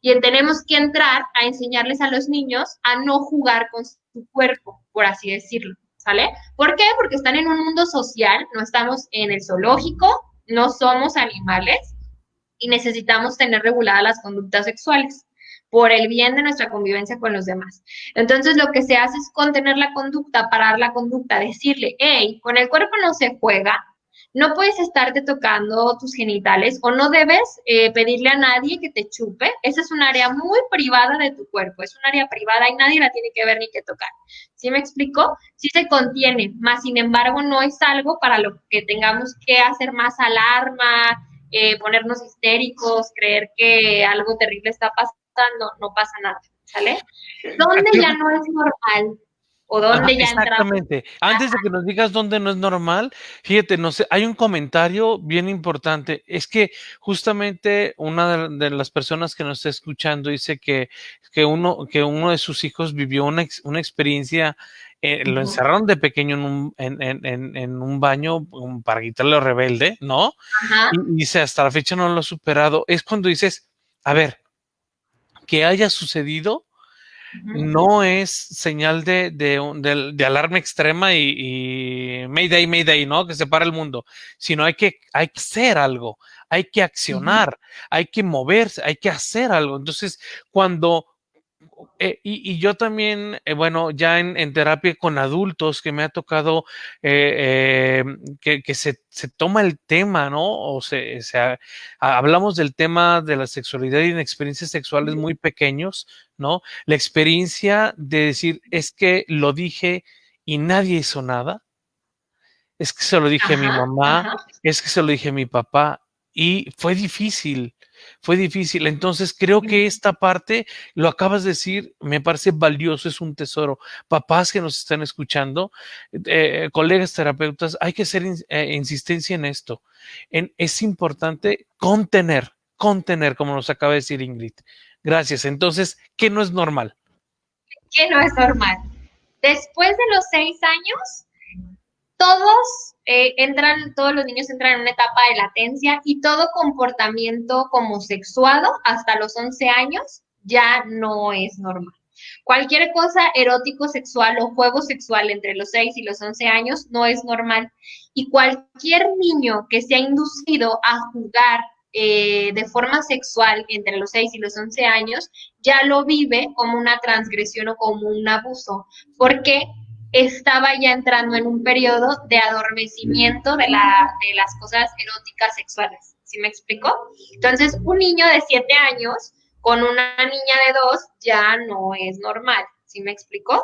Y tenemos que entrar a enseñarles a los niños a no jugar con su cuerpo, por así decirlo. ¿Sale? ¿Por qué? Porque están en un mundo social, no estamos en el zoológico, no somos animales y necesitamos tener reguladas las conductas sexuales por el bien de nuestra convivencia con los demás. Entonces, lo que se hace es contener la conducta, parar la conducta, decirle, hey, con el cuerpo no se juega, no puedes estarte tocando tus genitales o no debes pedirle a nadie que te chupe. Esa es un área muy privada de tu cuerpo, es un área privada y nadie la tiene que ver ni que tocar. ¿Sí me explico? Sí se contiene, más sin embargo no es algo para lo que tengamos que hacer más alarma, ponernos histéricos, creer que algo terrible está pasando, no pasa nada, ¿sale? ¿Dónde ya no es normal? ¿O Ajá, dónde ya entramos? exactamente. Antes de que nos digas dónde no es normal, fíjate, no sé, hay un comentario bien importante. Es que justamente una de las personas que nos está escuchando dice que uno de sus hijos vivió una experiencia, lo encerraron de pequeño en un baño para quitarle lo rebelde, ¿no? Ajá. Y dice, hasta la fecha no lo ha superado. Es cuando dices, a ver, que haya sucedido no es señal de alarma extrema y Mayday, Mayday, ¿no? Que se para el mundo, sino hay que hacer algo, hay que accionar, hay que moverse, hay que hacer algo. Entonces, cuando y yo también, bueno, ya en terapia con adultos que me ha tocado que se toma el tema, ¿no? Hablamos del tema de la sexualidad y en experiencias sexuales muy pequeños, ¿no? La experiencia de decir, es que lo dije y nadie hizo nada, es que se lo dije a mi Ajá, mamá, ajá. es que se lo dije a mi papá y fue difícil, fue difícil. Entonces creo que esta parte, lo acabas de decir, me parece valioso, es un tesoro. Papás que nos están escuchando, colegas terapeutas, hay que hacer insistencia en esto. Es importante contener, como nos acaba de decir Ingrid. Gracias. Entonces, ¿qué no es normal? Que no es normal. Después de los 6 años, todos los niños entran en una etapa de latencia y todo comportamiento como sexuado hasta los 11 años ya no es normal. Cualquier cosa erótico sexual o juego sexual entre los 6 y los 11 años no es normal. Y cualquier niño que sea inducido a jugar de forma sexual entre los 6 y los 11 años ya lo vive como una transgresión o como un abuso, porque estaba ya entrando en un periodo de adormecimiento de las cosas eróticas sexuales. ¿Sí me explico? Entonces, un niño de 7 años con una niña de 2 ya no es normal. ¿Sí me explico?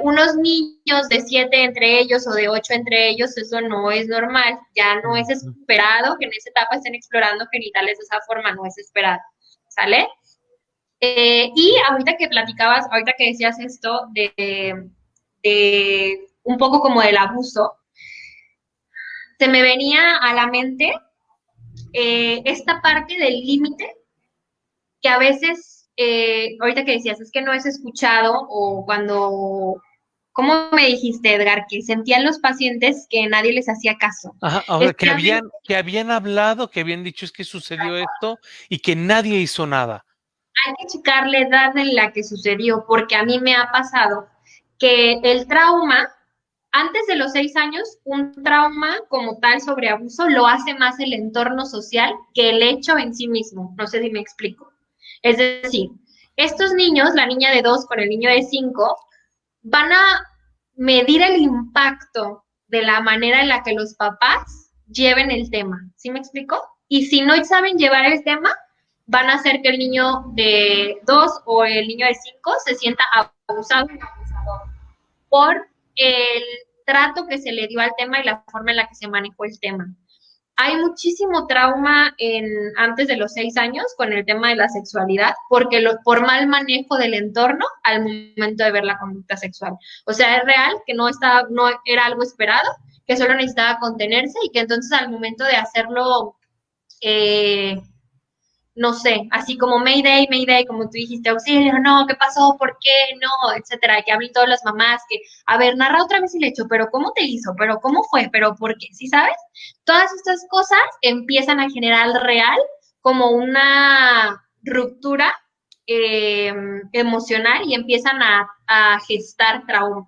Unos niños de 7 entre ellos o de 8 entre ellos, eso no es normal. Ya no es esperado que en esa etapa estén explorando genitales de esa forma, no es esperado. ¿Sale? Y ahorita que platicabas, ahorita que decías esto de un poco como del abuso, se me venía a la mente esta parte del límite que a veces, ahorita que decías, es que no es escuchado o cuando, ¿cómo me dijiste, Edgar? Que sentían los pacientes que nadie les hacía caso. Ajá, o sea, que habían hablado, que habían dicho es que sucedió esto y que nadie hizo nada. Hay que checar la edad en la que sucedió, porque a mí me ha pasado que el trauma, antes de los 6 años, un trauma como tal sobre abuso lo hace más el entorno social que el hecho en sí mismo. No sé si me explico. Es decir, estos niños, la niña de 2 con el niño de 5, van a medir el impacto de la manera en la que los papás lleven el tema. ¿Sí me explico? Y si no saben llevar el tema, van a hacer que el niño de 2 o el niño de 5 se sienta abusado y abusador por el trato que se le dio al tema y la forma en la que se manejó el tema. Hay muchísimo trauma antes de los 6 años con el tema de la sexualidad, porque por mal manejo del entorno al momento de ver la conducta sexual. O sea, es real que no era algo esperado, que solo necesitaba contenerse y que entonces al momento de hacerlo, no sé, así como Mayday, Mayday, como tú dijiste, auxilio, no, ¿qué pasó? ¿Por qué? No, etcétera, que hablen todas las mamás, que, a ver, narra otra vez el hecho, pero ¿cómo te hizo? ¿Pero cómo fue? ¿Pero por qué? ¿Sí sabes? Todas estas cosas empiezan a generar real como una ruptura emocional y empiezan a gestar trauma.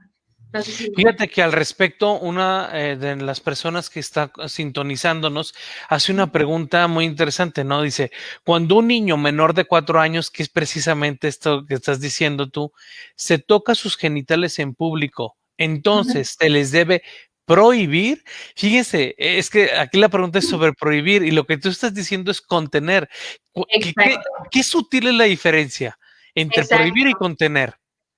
No sé si... Fíjate que al respecto, una de las personas que está sintonizándonos hace una pregunta muy interesante, ¿no? Dice, cuando un niño menor de 4 años, que es precisamente esto que estás diciendo tú, se toca sus genitales en público, entonces se les debe prohibir. Fíjense, es que aquí la pregunta es sobre prohibir y lo que tú estás diciendo es contener. ¿Qué sutil es la diferencia entre prohibir y contener?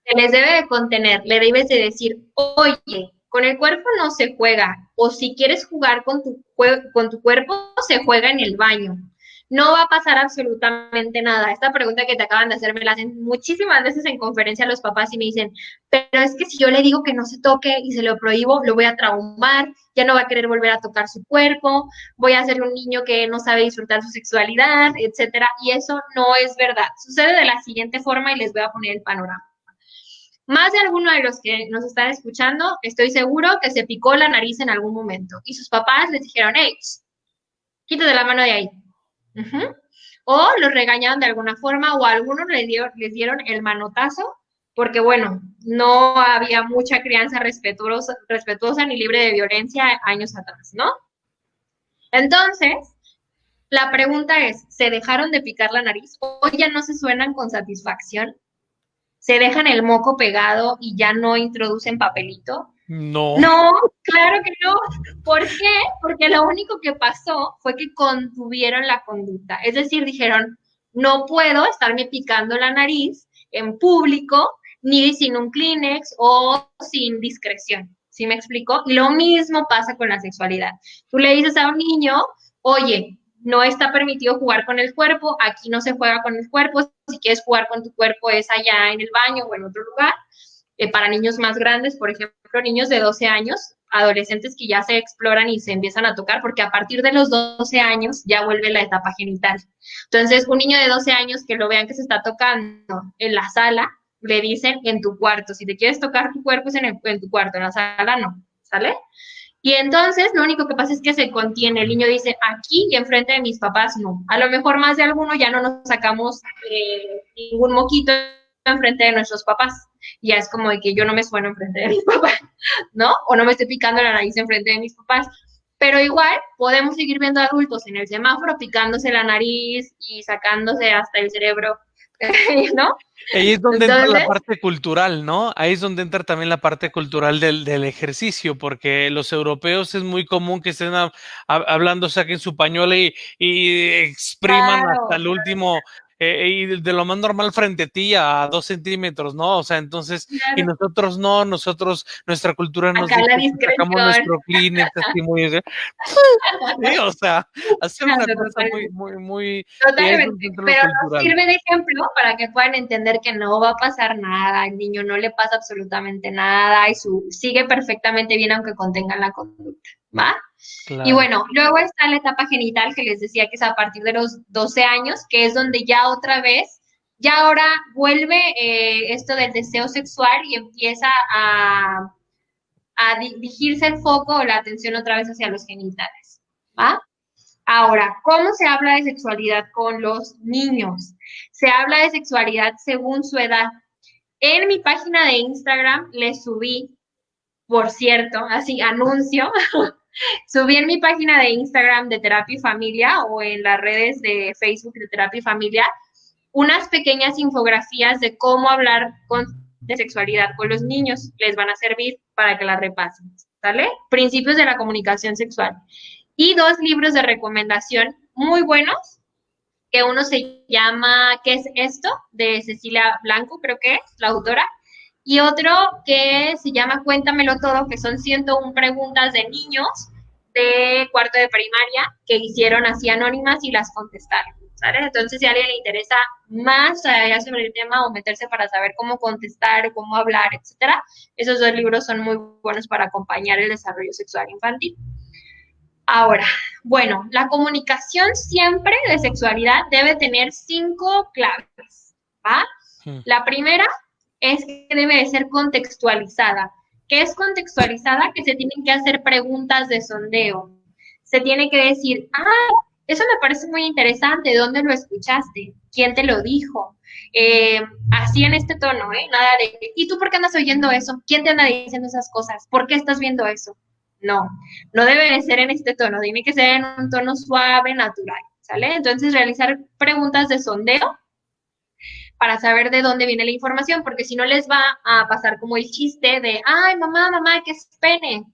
Se les debe de contener, le debes de decir, oye, con el cuerpo no se juega, o si quieres jugar con tu cuerpo, se juega en el baño. No va a pasar absolutamente nada. Esta pregunta que te acaban de hacer me la hacen muchísimas veces en conferencia los papás y me dicen, pero es que si yo le digo que no se toque y se lo prohíbo, lo voy a traumar, ya no va a querer volver a tocar su cuerpo, voy a ser un niño que no sabe disfrutar su sexualidad, etcétera. Y eso no es verdad. Sucede de la siguiente forma y les voy a poner el panorama. Más de alguno de los que nos están escuchando, estoy seguro que se picó la nariz en algún momento y sus papás les dijeron, hey, quítate la mano de ahí. O los regañaron de alguna forma o a algunos les dieron el manotazo porque, bueno, no había mucha crianza respetuosa ni libre de violencia años atrás, ¿no? Entonces, la pregunta es, ¿se dejaron de picar la nariz o ya no se suenan con satisfacción? ¿Se dejan el moco pegado y ya no introducen papelito? No. No, claro que no. ¿Por qué? Porque lo único que pasó fue que contuvieron la conducta. Es decir, dijeron, no puedo estarme picando la nariz en público, ni sin un Kleenex o sin discreción. ¿Sí me explico? Y lo mismo pasa con la sexualidad. Tú le dices a un niño, oye, no está permitido jugar con el cuerpo, aquí no se juega con el cuerpo, si quieres jugar con tu cuerpo es allá en el baño o en otro lugar. Para niños más grandes, por ejemplo, niños de 12 años, adolescentes que ya se exploran y se empiezan a tocar, porque a partir de los 12 años ya vuelve la etapa genital. Entonces, un niño de 12 años que lo vean que se está tocando en la sala, le dicen en tu cuarto. Si te quieres tocar tu cuerpo es en tu cuarto, en la sala no, ¿sale? Y entonces lo único que pasa es que se contiene. El niño dice aquí y enfrente de mis papás no. A lo mejor más de alguno ya no nos sacamos ningún moquito enfrente de nuestros papás. Ya es como de que yo no me sueno enfrente de mis papás, ¿no? O no me estoy picando la nariz enfrente de mis papás. Pero igual podemos seguir viendo adultos en el semáforo picándose la nariz y sacándose hasta el cerebro, ¿no? Ahí es donde entra la parte cultural, ¿no? Ahí es donde entra también la parte cultural del ejercicio, porque los europeos es muy común que estén hablando, saquen su pañuelo y expriman Claro, hasta el último, y de lo más normal frente a ti a 2 centímetros, ¿no? O sea, entonces, y claro. nosotros no, nuestra cultura nos Acá dice la que sacamos discreción. nuestro Kleenex así muy, sí, o sea, hacer una cosa muy, Totalmente. muy, muy, y ahí es donde Totalmente, entra lo pero nos cultural. sirve de ejemplo para que puedan entender que no va a pasar nada, al niño no le pasa absolutamente nada y sigue perfectamente bien aunque contengan la conducta, ¿va? Y Claro. bueno, luego está la etapa genital que les decía que es a partir de los 12 años, que es donde ya otra vez, ya ahora vuelve esto del deseo sexual y empieza a dirigirse el foco o la atención otra vez hacia los genitales, ¿va? Ahora, ¿cómo se habla de sexualidad con los niños? Se habla de sexualidad según su edad. En mi página de Instagram les subí, por cierto, así anuncio, subí en mi página de Instagram de Terapia y Familia o en las redes de Facebook de Terapia y Familia unas pequeñas infografías de cómo hablar de sexualidad con los niños. Les van a servir para que las repasen, ¿sale? Principios de la comunicación sexual. Y 2 libros de recomendación muy buenos, que uno se llama ¿Qué es esto? De Cecilia Blanco, creo que es la autora, y otro que se llama Cuéntamelo todo, que son 101 preguntas de niños de cuarto de primaria que hicieron así anónimas y las contestaron, ¿sale? Entonces, si a alguien le interesa más allá sobre el tema o meterse para saber cómo contestar, cómo hablar, etcétera, esos 2 libros son muy buenos para acompañar el desarrollo sexual infantil. Ahora, bueno, la comunicación siempre de sexualidad debe tener 5 claves, ¿va? La primera es que debe de ser contextualizada. ¿Qué es contextualizada? Que se tienen que hacer preguntas de sondeo. Se tiene que decir, eso me parece muy interesante, ¿dónde lo escuchaste? ¿Quién te lo dijo? Así en este tono, Nada de, ¿y tú por qué andas oyendo eso? ¿Quién te anda diciendo esas cosas? ¿Por qué estás viendo eso? No, no debe de ser en este tono, tiene que ser en un tono suave, natural, ¿sale? Entonces, realizar preguntas de sondeo para saber de dónde viene la información, porque si no les va a pasar como el chiste de, ay, mamá, mamá, ¿qué es pene?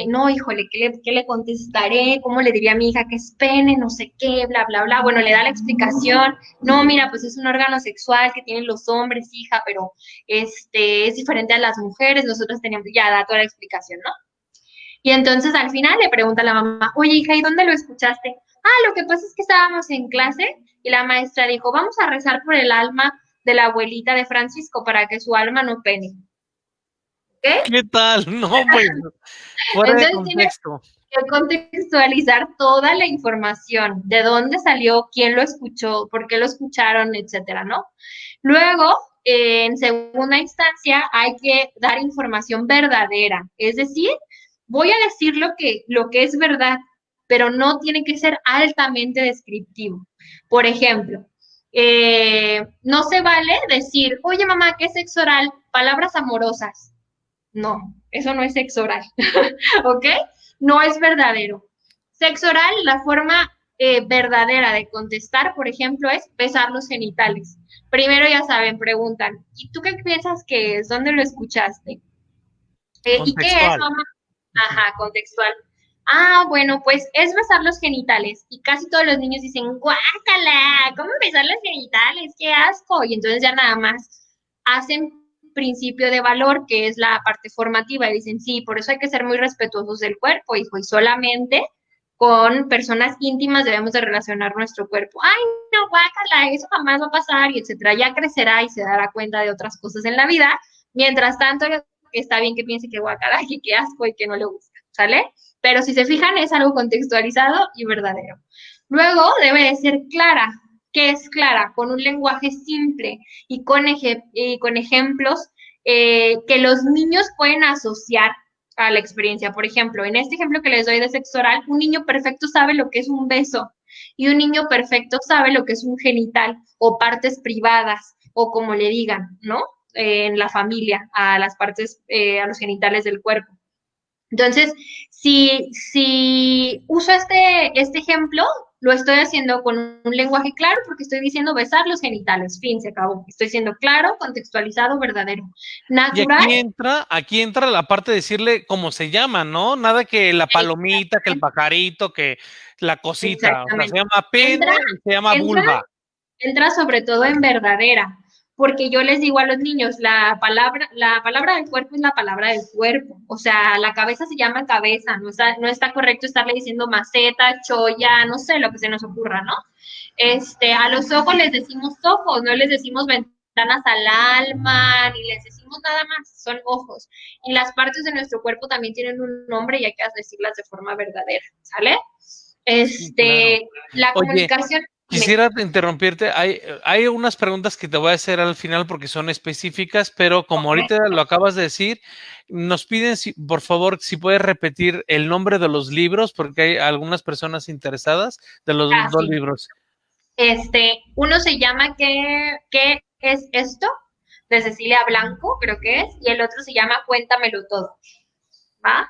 No, híjole, ¿qué le contestaré? ¿Cómo le diría a mi hija que es pene? No sé qué, bla, bla, bla. Bueno, le da la explicación. No, mira, pues es un órgano sexual que tienen los hombres, hija, pero es diferente a las mujeres. Nosotros tenemos, ya da toda la explicación, ¿no? Y entonces al final le pregunta a la mamá, oye, hija, ¿y dónde lo escuchaste? Lo que pasa es que estábamos en clase y la maestra dijo, vamos a rezar por el alma de la abuelita de Francisco para que su alma no pene. ¿Ok? ¿Qué tal? No, pues, fuera de Entonces tiene contexto. que contextualizar toda la información, de dónde salió, quién lo escuchó, por qué lo escucharon, etcétera, ¿no? Luego, en segunda instancia, hay que dar información verdadera, es decir, voy a decir lo que es verdad, pero no tiene que ser altamente descriptivo. Por ejemplo, no se vale decir, oye mamá, ¿qué es sexo oral? Palabras amorosas. No, eso no es sexo oral, ¿ok? No es verdadero. Sexo oral, la forma verdadera de contestar, por ejemplo, es besar los genitales. Primero, ya saben, preguntan, ¿y tú qué piensas que es? ¿Dónde lo escuchaste? ¿Y qué es, Contextual. mamá? Ajá, contextual. Bueno, pues es besar los genitales. Y casi todos los niños dicen, guácala, ¿cómo besar los genitales? ¡Qué asco! Y entonces ya nada más hacen principio de valor, que es la parte formativa, y dicen, sí, por eso hay que ser muy respetuosos del cuerpo, hijo, y solamente con personas íntimas debemos de relacionar nuestro cuerpo. Ay, no, guácala, eso jamás va a pasar, y etcétera. Ya crecerá y se dará cuenta de otras cosas en la vida. Mientras tanto, está bien que piense que guácala, que qué asco y que no le gusta, ¿sale? Pero si se fijan, es algo contextualizado y verdadero. Luego debe de ser clara. ¿Qué es clara? Con un lenguaje simple y con ejemplos que los niños pueden asociar a la experiencia. Por ejemplo, en este ejemplo que les doy de sexo oral, un niño perfecto sabe lo que es un beso y un niño perfecto sabe lo que es un genital o partes privadas o como le digan, ¿no? En la familia, a las partes, a los genitales del cuerpo. Entonces, si uso este ejemplo, lo estoy haciendo con un lenguaje claro porque estoy diciendo besar los genitales, fin, se acabó. Estoy siendo claro, contextualizado, verdadero. Y Natural. aquí entra la parte de decirle cómo se llama, ¿no? Nada que la palomita, que el pajarito, que la cosita. O sea, se Exactamente. llama pene Entra, y se llama entra, vulva. entra sobre todo en verdadera, porque yo les digo a los niños, la palabra del cuerpo es la palabra del cuerpo. O sea, la cabeza se llama cabeza, no está correcto estarle diciendo maceta, cholla, no sé, lo que se nos ocurra, ¿no? A los ojos les decimos ojos, no les decimos ventanas al alma, ni les decimos nada más, son ojos. Y las partes de nuestro cuerpo también tienen un nombre y hay que decirlas de forma verdadera, ¿sale? Sí, claro. La Oye, comunicación. quisiera interrumpirte. Hay unas preguntas que te voy a hacer al final porque son específicas, pero como ahorita lo acabas de decir, nos piden, por favor, si puedes repetir el nombre de los libros, porque hay algunas personas interesadas de los dos Sí. libros. Uno se llama ¿Qué es esto? De Cecilia Blanco, creo que es, y el otro se llama Cuéntamelo todo, ¿va?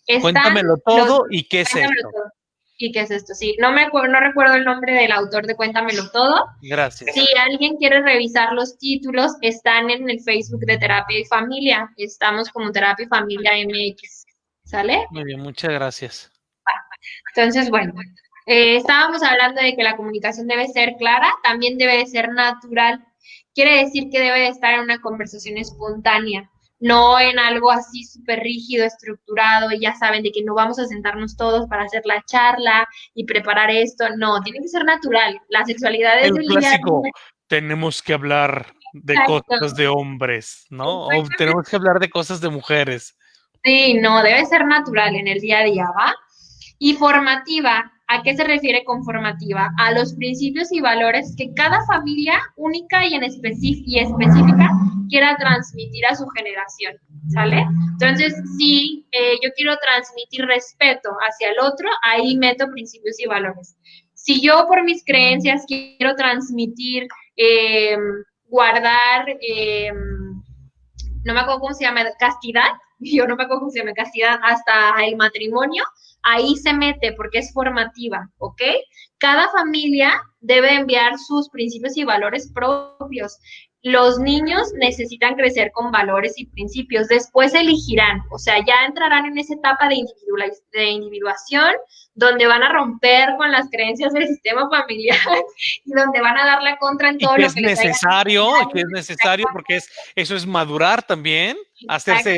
Están Cuéntamelo los todo y qué es Cuéntamelo esto. todo. ¿Y qué es esto? Sí, no recuerdo el nombre del autor de Cuéntamelo todo. Gracias. Si alguien quiere revisar los títulos, están en el Facebook de Terapia y Familia. Estamos como Terapia y Familia MX. ¿Sale? Muy bien, muchas gracias. Entonces, bueno, estábamos hablando de que la comunicación debe ser clara, también debe de ser natural. Quiere decir que debe de estar en una conversación espontánea, no en algo así súper rígido, estructurado, y ya saben de que no vamos a sentarnos todos para hacer la charla y preparar esto. No, tiene que ser natural. La sexualidad es El del día a clásico, día. tenemos que hablar de Exacto, cosas de hombres, ¿no? O exactamente. tenemos que hablar de cosas de mujeres. Sí, no, debe ser natural en el día a día, ¿va? Y formativa, ¿a qué se refiere con formativa? A los principios y valores que cada familia única y específica quiera transmitir a su generación, ¿sale? Entonces, si yo quiero transmitir respeto hacia el otro, ahí meto principios y valores. Si yo por mis creencias quiero transmitir, guardar, no me acuerdo cómo se llama, castidad, yo no me acuerdo cómo se llama, castidad hasta el matrimonio, ahí se mete porque es formativa, ¿ok? Cada familia debe enviar sus principios y valores propios. Los niños necesitan crecer con valores y principios, después elegirán, o sea, ya entrarán en esa etapa de individuación, donde van a romper con las creencias del sistema familiar y donde van a dar la contra en Y todo que lo es que les haya necesario, y que es enseñado. necesario porque eso es madurar también, hacerse,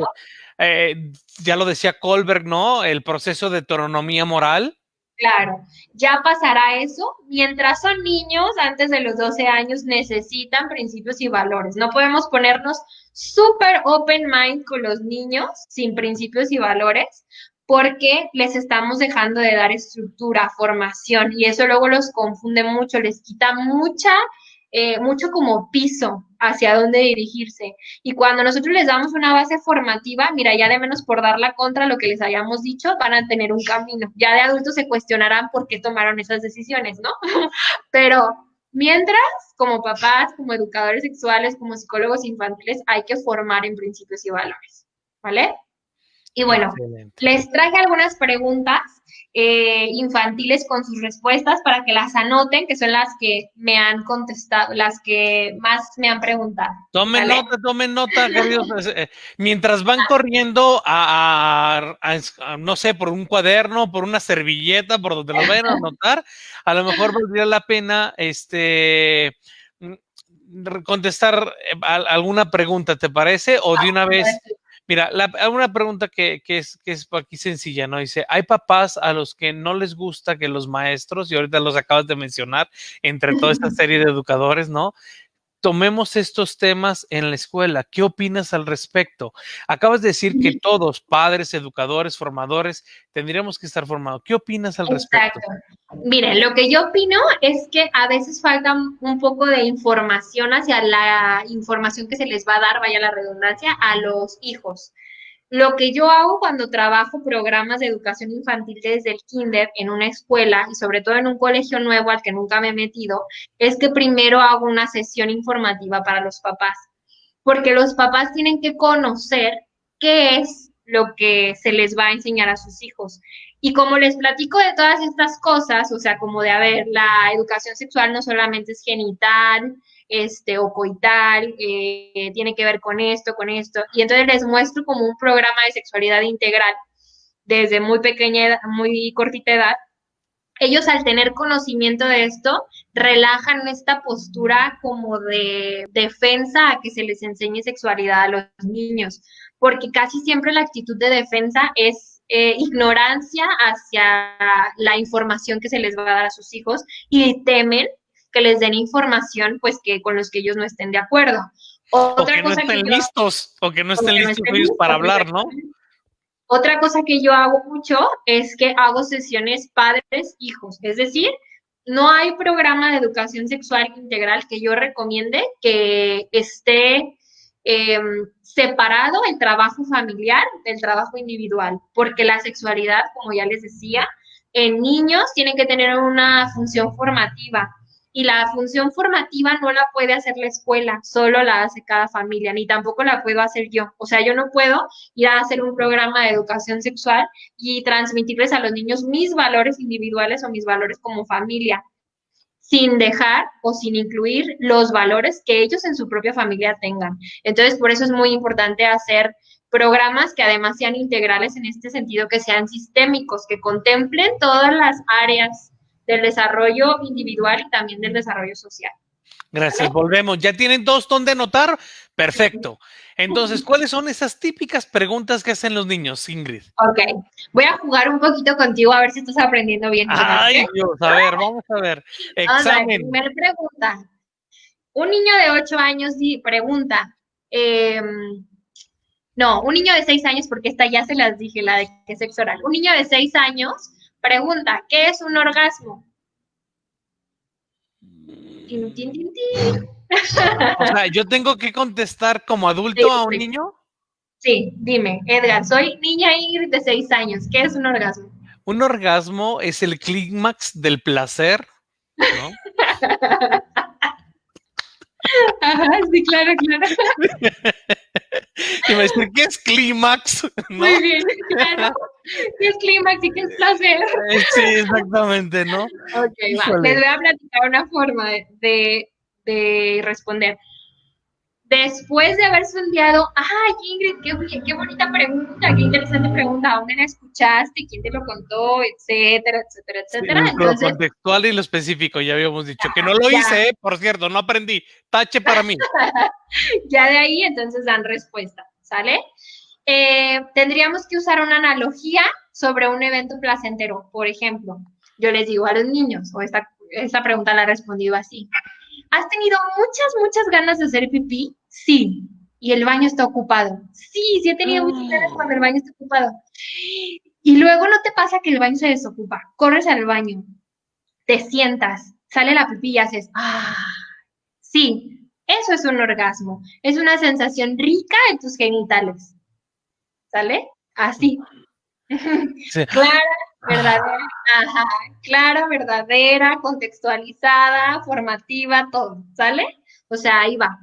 Exacto. ya lo decía Kohlberg, ¿no? El proceso de autonomía moral. Claro, ya pasará eso. Mientras son niños, antes de los 12 años, necesitan principios y valores. No podemos ponernos súper open mind con los niños sin principios y valores porque les estamos dejando de dar estructura, formación y eso luego los confunde mucho, les quita mucho como piso hacia dónde dirigirse. Y cuando nosotros les damos una base formativa, mira, ya de menos por darla contra lo que les hayamos dicho, van a tener un camino. Ya de adultos se cuestionarán por qué tomaron esas decisiones, ¿no? Pero mientras, como papás, como educadores sexuales, como psicólogos infantiles, hay que formar en principios y valores, ¿vale? Y bueno, Excelente. les traje algunas preguntas infantiles con sus respuestas para que las anoten, que son las que me han contestado, las que más me han preguntado. ¿Vale? Tomen nota, queridos. Mientras van corriendo no sé, por un cuaderno, por una servilleta, por donde los vayan a anotar, a lo mejor valdría la pena contestar alguna pregunta, ¿te parece? O de una vez Mira, una pregunta que es aquí sencilla, ¿no? Dice, hay papás a los que no les gusta que los maestros, y ahorita los acabas de mencionar, entre toda esta serie de educadores, ¿no? Tomemos estos temas en la escuela. ¿Qué opinas al respecto? Acabas de decir que todos, padres, educadores, formadores, tendríamos que estar formados. ¿Qué opinas al respecto? Exacto. Miren, lo que yo opino es que a veces falta un poco de información hacia la información que se les va a dar, vaya la redundancia, a los hijos. Lo que yo hago cuando trabajo programas de educación infantil desde el kinder en una escuela y sobre todo en un colegio nuevo al que nunca me he metido, es que primero hago una sesión informativa para los papás, porque los papás tienen que conocer qué es lo que se les va a enseñar a sus hijos. Y como les platico de todas estas cosas, o sea, como de, a ver, la educación sexual no solamente es genital, o coital, tiene que ver con esto, y entonces les muestro como un programa de sexualidad integral desde muy pequeña edad, muy cortita edad. Ellos al tener conocimiento de esto, relajan esta postura como de defensa a que se les enseñe sexualidad a los niños, porque casi siempre la actitud de defensa es ignorancia hacia la información que se les va a dar a sus hijos y temen que les den información pues que con los que ellos no estén de acuerdo. Otra o que cosa no estén listos, o que no estén listos ellos para hablar, ¿no? Otra cosa que yo hago mucho es que hago sesiones padres-hijos, es decir, no hay programa de educación sexual integral que yo recomiende que esté separado el trabajo familiar del trabajo individual, porque la sexualidad, como ya les decía, en niños tiene que tener una función formativa. Y la función formativa no la puede hacer la escuela, solo la hace cada familia, ni tampoco la puedo hacer yo. O sea, yo no puedo ir a hacer un programa de educación sexual y transmitirles a los niños mis valores individuales o mis valores como familia, sin dejar o sin incluir los valores que ellos en su propia familia tengan. Entonces, por eso es muy importante hacer programas que además sean integrales en este sentido, que sean sistémicos, que contemplen todas las áreas del desarrollo individual y también del desarrollo social. Gracias, volvemos. ¿Ya tienen todos donde anotar? Perfecto. Entonces, ¿cuáles son esas típicas preguntas que hacen los niños, Ingrid? Ok, voy a jugar un poquito contigo a ver si estás aprendiendo bien. Ay, Dios, a ver, vamos a ver. Examen. Vamos a ver, primera pregunta. Un niño de 8 años pregunta, no, un niño de 6 años, porque esta ya se las dije, la de que es sexo oral. Un niño de 6 años pregunta, ¿qué es un orgasmo? Tin, tin, tin, tin. O sea, ¿yo tengo que contestar como adulto a un niño? Sí, dime, Edgar, soy niña Ingrid de 6 años. ¿Qué es un orgasmo? Un orgasmo es el clímax del placer, ¿no? Ajá, sí, claro. Y me dice, ¿qué es clímax? ¿No? Muy bien, claro. ¿Qué es clímax y qué es placer? Sí, exactamente, ¿no? Ok, va. Les voy a platicar una forma de responder. Después de haber sondeado, ay, Ingrid, qué bonita pregunta, qué interesante pregunta, ¿dónde la escuchaste? ¿Quién te lo contó? Etcétera. Sí, Entonces, lo contextual y lo específico, ya habíamos dicho, que no lo hice, por cierto, no aprendí, tache para mí. Ya de ahí, entonces dan respuesta, ¿sale? Tendríamos que usar una analogía sobre un evento placentero. Por ejemplo, yo les digo a los niños, o esta pregunta la he respondido así. ¿Has tenido muchas ganas de hacer pipí? Sí. ¿Y el baño está ocupado? Sí, he tenido muchas ganas cuando el baño está ocupado. Y luego no te pasa que el baño se desocupa. Corres al baño, te sientas, sale la pipí y haces, sí, eso es un orgasmo. Es una sensación rica en tus genitales. ¿Sale? Así. Sí. Clara, verdadera, contextualizada, formativa, todo, ¿sale? O sea, ahí va.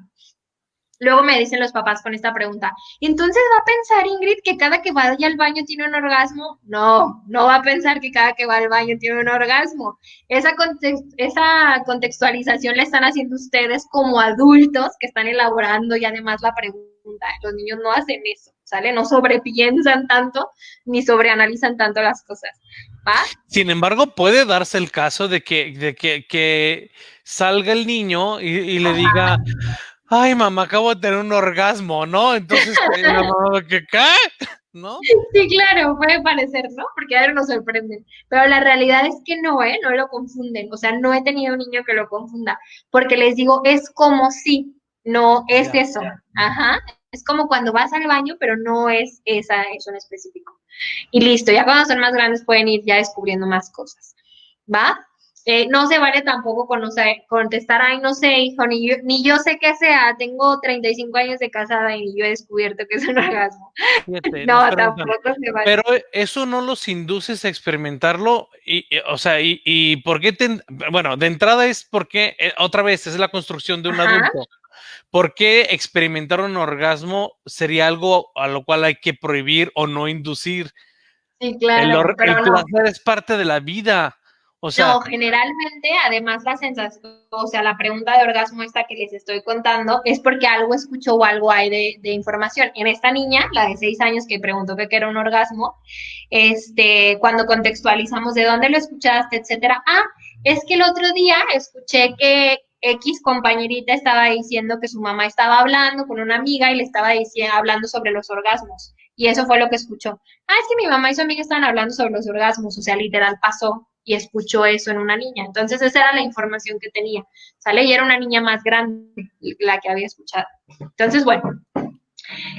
Luego me dicen los papás con esta pregunta, ¿entonces va a pensar Ingrid que cada que vaya al baño tiene un orgasmo? No va a pensar que cada que va al baño tiene un orgasmo. Esa contextualización la están haciendo ustedes como adultos que están elaborando y además la pregunta. Los niños no hacen eso, ¿sale? No sobrepiensan tanto ni sobreanalizan tanto las cosas, ¿va? Sin embargo, puede darse el caso de que salga el niño y le diga, ay, mamá, acabo de tener un orgasmo, ¿no? Entonces, la mamá, ¿qué? ¿No? Sí, claro, puede parecer, ¿no? Porque a ver, nos sorprenden. Pero la realidad es que no, ¿eh? No lo confunden. O sea, no he tenido un niño que lo confunda. Porque les digo, es como si, no es Ya. eso. Ajá. Es como cuando vas al baño, pero no es eso en específico. Y listo, ya cuando son más grandes pueden ir ya descubriendo más cosas. ¿Va? No se vale tampoco contestar, ay, no sé, hijo, ni yo sé qué sea, tengo 35 años de casada y ni yo he descubierto que es un orgasmo. Fíjate, nos No, preguntan, tampoco se vale. pero eso no los induces a experimentarlo o sea, y ¿por qué bueno, de entrada es porque, otra vez, es la construcción de un Ajá, adulto. ¿Por qué experimentar un orgasmo sería algo a lo cual hay que prohibir o no inducir? sí, El, claro, el pero no. placer es parte de la vida. O sea, No, generalmente, además, la sensación, o sea, la pregunta de orgasmo esta que les estoy contando es porque algo escuchó o algo hay de información. En esta niña, la de 6 años que preguntó que qué era un orgasmo, cuando contextualizamos de dónde lo escuchaste, etcétera. Ah, es que el otro día escuché que X compañerita estaba diciendo que su mamá estaba hablando con una amiga y le estaba hablando sobre los orgasmos. Y eso fue lo que escuchó. Ah, es que mi mamá y su amiga estaban hablando sobre los orgasmos, o sea, literal pasó y escuchó eso en una niña. Entonces, esa era la información que tenía, ¿sale? Y era una niña más grande la que había escuchado. Entonces, bueno,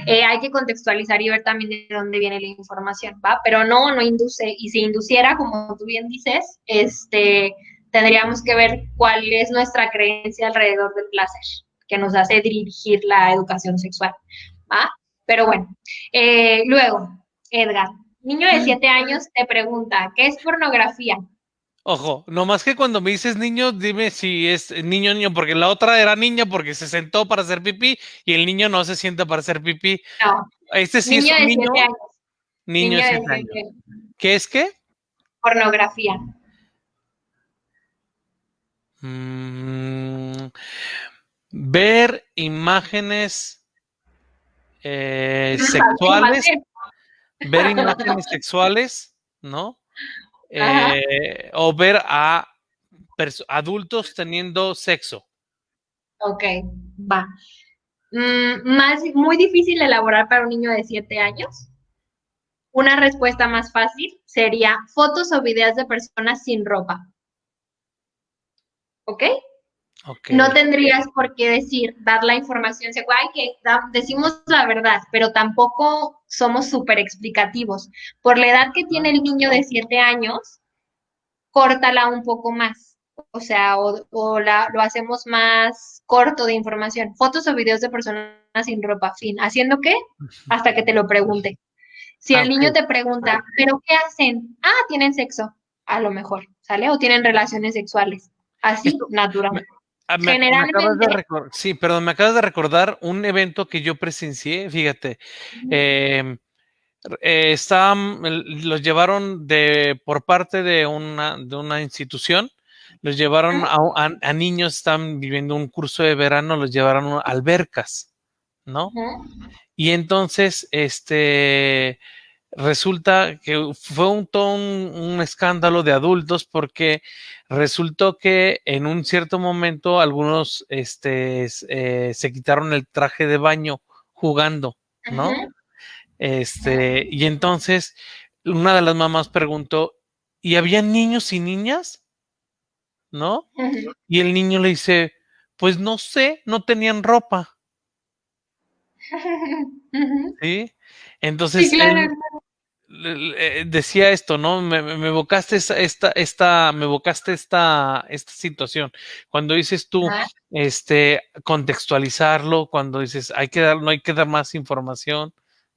hay que contextualizar y ver también de dónde viene la información, ¿va? Pero no induce, y si induciera, como tú bien dices, tendríamos que ver cuál es nuestra creencia alrededor del placer, que nos hace dirigir la educación sexual, ¿va? Pero bueno, luego, Edgar, niño de 7 años te pregunta, ¿qué es pornografía? ojo, nomás que cuando me dices niño, dime si es niño, niño, porque la otra era niña porque se sentó para hacer pipí y el niño no se sienta para hacer pipí. No, Este sí es niño un de niño, 7 años, niño de niño de 7 7 años. años, ¿Qué es qué? pornografía. Mm, ver imágenes Qué sexuales, fácil. ver imágenes sexuales, ¿no? Ajá, O ver a adultos teniendo sexo. ok, va. Muy difícil de elaborar para un niño de 7 años. Una respuesta más fácil sería fotos o videos de personas sin ropa, ¿ok? Ok. No tendrías por qué dar la información, hay que decimos la verdad, pero tampoco somos súper explicativos. Por la edad que tiene el niño de 7 años, córtala un poco más. O sea, lo hacemos más corto de información. Fotos o videos de personas sin ropa, fin. ¿Haciendo qué? Hasta que te lo pregunte. Si Ah, el niño ok. te pregunta, ¿pero qué hacen? Ah, tienen sexo, a lo mejor, ¿sale? O tienen relaciones sexuales. Así, Esto natural. me, me acabas de Generalmente, recordar, sí, perdón, me acabas de recordar un evento que yo presencié, fíjate. em, los llevaron por parte de una institución, los llevaron a niños, están viviendo un curso de verano, los llevaron a albercas, ¿no? ujú, Y entonces, resulta que fue todo un escándalo de adultos porque resultó que en un cierto momento algunos se quitaron el traje de baño jugando, ¿no? ujú, Y entonces una de las mamás preguntó, ¿y había niños y niñas? ¿No? ujú, Y el niño le dice, pues no sé, no tenían ropa, ujú. ¿sí? Sí, Entonces claro. él decía esto, ¿no? Me evocaste me evocaste esta situación. Cuando dices tú, Ajá, contextualizarlo, cuando dices no hay que dar más información,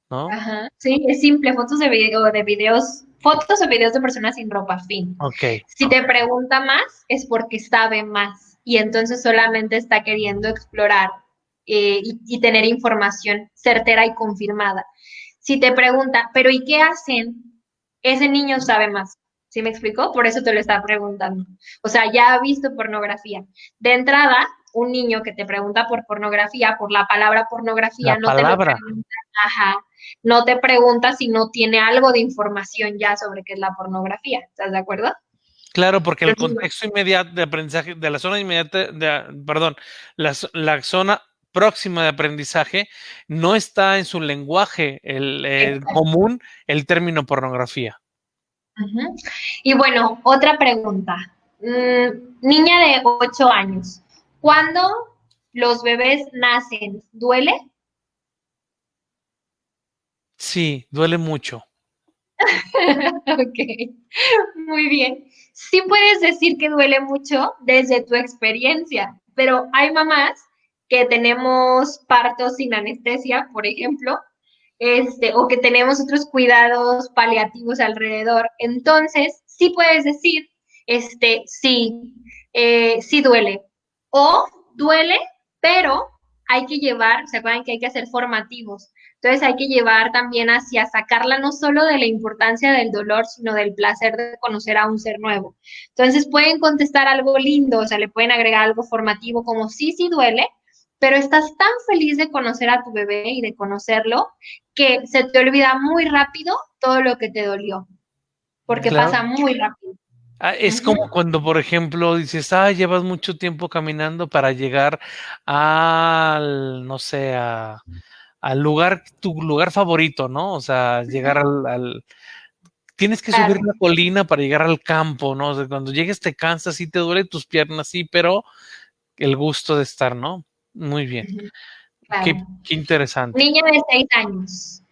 ¿no? ajá. Sí, es simple, fotos o videos de personas sin ropa, fin. Ok, Si te pregunta más, es porque sabe más y entonces solamente está queriendo explorar y tener información certera y confirmada. Si te pregunta, pero ¿y qué hacen? Ese niño sabe más. ¿Sí me explicó? Por eso te lo está preguntando. O sea, ya ha visto pornografía. De entrada, un niño que te pregunta por pornografía, por la palabra la pornografía, no te lo palabra. pregunta, ajá, no te pregunta si no tiene algo de información ya sobre qué es la pornografía. ¿Estás de acuerdo? Claro, porque el Entonces, contexto inmediato de aprendizaje de la zona inmediata, perdón, la zona próxima de aprendizaje, no está en su lenguaje común el término pornografía. Ujú. Y bueno, otra pregunta. Niña de 8 años, ¿cuándo los bebés nacen? ¿Duele? Sí, duele mucho. Ok, muy bien. Sí puedes decir que duele mucho desde tu experiencia, pero hay mamás que tenemos partos sin anestesia, por ejemplo, o que tenemos otros cuidados paliativos alrededor. Entonces, sí puedes decir, sí, sí duele. O duele, pero hay que llevar, se acuerdan que hay que hacer formativos. Entonces hay que llevar también hacia sacarla no solo de la importancia del dolor, sino del placer de conocer a un ser nuevo. Entonces pueden contestar algo lindo, o sea, le pueden agregar algo formativo como sí, sí duele, pero estás tan feliz de conocer a tu bebé y de conocerlo que se te olvida muy rápido todo lo que te dolió, porque pasa Claro. muy rápido. Es como Ujú. cuando, por ejemplo, dices, llevas mucho tiempo caminando para llegar al, no sé, al lugar, tu lugar favorito, ¿no? O sea, llegar tienes que subir Claro, la colina para llegar al campo, ¿no? O sea, cuando llegues te cansas, sí te duele tus piernas, sí, pero el gusto de estar, ¿no? Muy bien. ujú, Qué, claro. qué interesante. Niña de 6 años.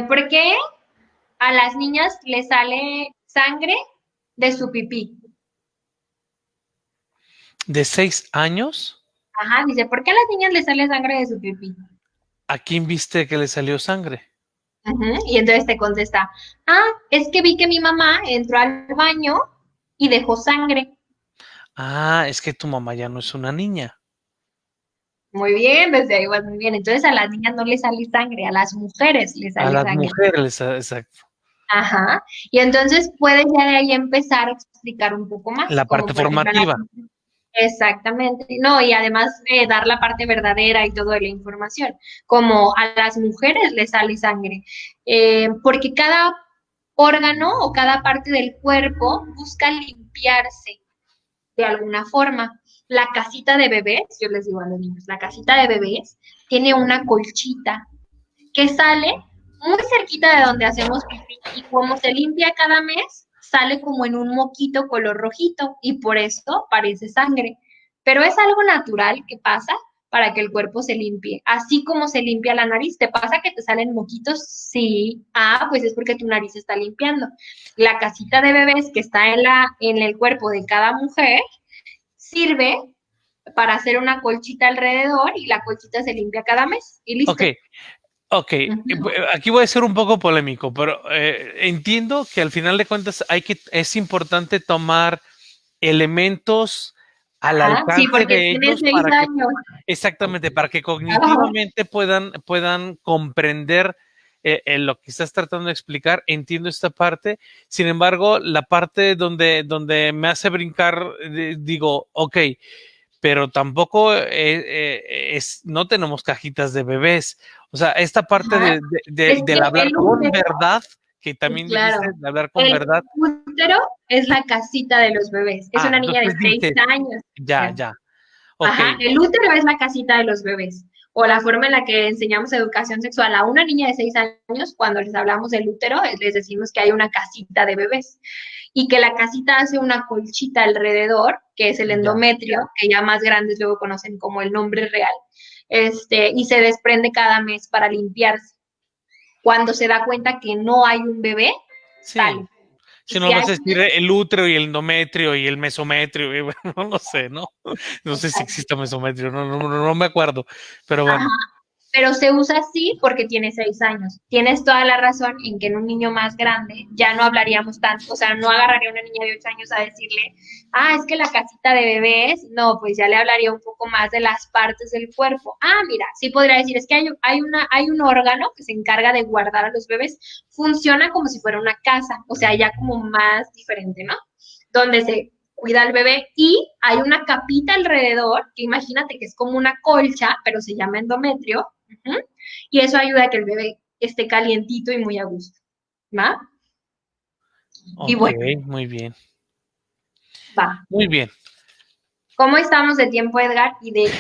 ¿Por qué a las niñas les sale sangre de su pipí? ¿De 6 años? Ajá, dice, ¿por qué a las niñas les sale sangre de su pipí? ¿A quién viste que le salió sangre? Ujú. Y entonces te contesta, es que vi que mi mamá entró al baño y dejó sangre. Es que tu mamá ya no es una niña. Muy bien, desde ahí vas muy bien. Entonces a las niñas no les sale sangre, a las mujeres les A sale las sangre. mujeres, exacto. Ajá. Y entonces puedes ya de ahí empezar a explicar un poco más, La como parte por ejemplo a las... formativa. Exactamente, no, y además dar la parte verdadera y todo de la información, como a las mujeres les sale sangre, porque cada órgano o cada parte del cuerpo busca limpiarse de alguna forma. La casita de bebés, yo les digo a los niños, la casita de bebés tiene una colchita que sale muy cerquita de donde hacemos pipí y como se limpia cada mes, sale como en un moquito color rojito y por eso parece sangre. Pero es algo natural que pasa para que el cuerpo se limpie. Así como se limpia la nariz, ¿te pasa que te salen moquitos? Sí. Pues es porque tu nariz está limpiando. La casita de bebés que está en el cuerpo de cada mujer sirve para hacer una colchita alrededor y la colchita se limpia cada mes y Ok, listo. ok. Ujú. Aquí voy a ser un poco polémico, pero entiendo que al final de cuentas es importante tomar elementos al Ajá, sí, alcance porque de tienes ellos seis para que, años. exactamente, para que Ajá. cognitivamente puedan comprender lo que estás tratando de explicar. Entiendo esta parte. Sin embargo, la parte donde me hace brincar, digo, ok, pero tampoco no tenemos cajitas de bebés. O sea, esta parte Ajá. Es del que hablar el con útero, verdad, que sí, también dijiste, claro, de hablar con el verdad. útero es la casita de los bebés. Es una niña de Entonces seis dices, años. ya, ya, ok, Ajá, el útero es la casita de los bebés. O la forma en la que enseñamos educación sexual a una niña de 6 años, cuando les hablamos del útero, les decimos que hay una casita de bebés y que la casita hace una colchita alrededor, que es el ya. endometrio, que ya más grandes luego conocen como el nombre real, y se desprende cada mes para limpiarse. Cuando se da cuenta que no hay un bebé, Sí, sale. Y si si no hay vas a un decir bebé, el útero y el endometrio y el mesometrio, y bueno, no lo sé, ¿no? No sé si existe mesometrio, no me acuerdo, pero ajá, bueno, pero se usa así porque tiene 6 años. Tienes toda la razón en que en un niño más grande ya no hablaríamos tanto, o sea, no agarraría a una niña de 8 años a decirle, es que la casita de bebés, no, pues ya le hablaría un poco más de las partes del cuerpo. Mira, sí podría decir, es que hay un órgano que se encarga de guardar a los bebés, funciona como si fuera una casa, o sea, ya como más diferente, ¿no? Donde se cuida al bebé y hay una capita alrededor, que imagínate que es como una colcha, pero se llama endometrio, uh-huh, y eso ayuda a que el bebé esté calientito y muy a gusto, ¿va? Y ok, bueno, muy bien, va. muy bien. ¿Cómo estamos de tiempo, Edgar?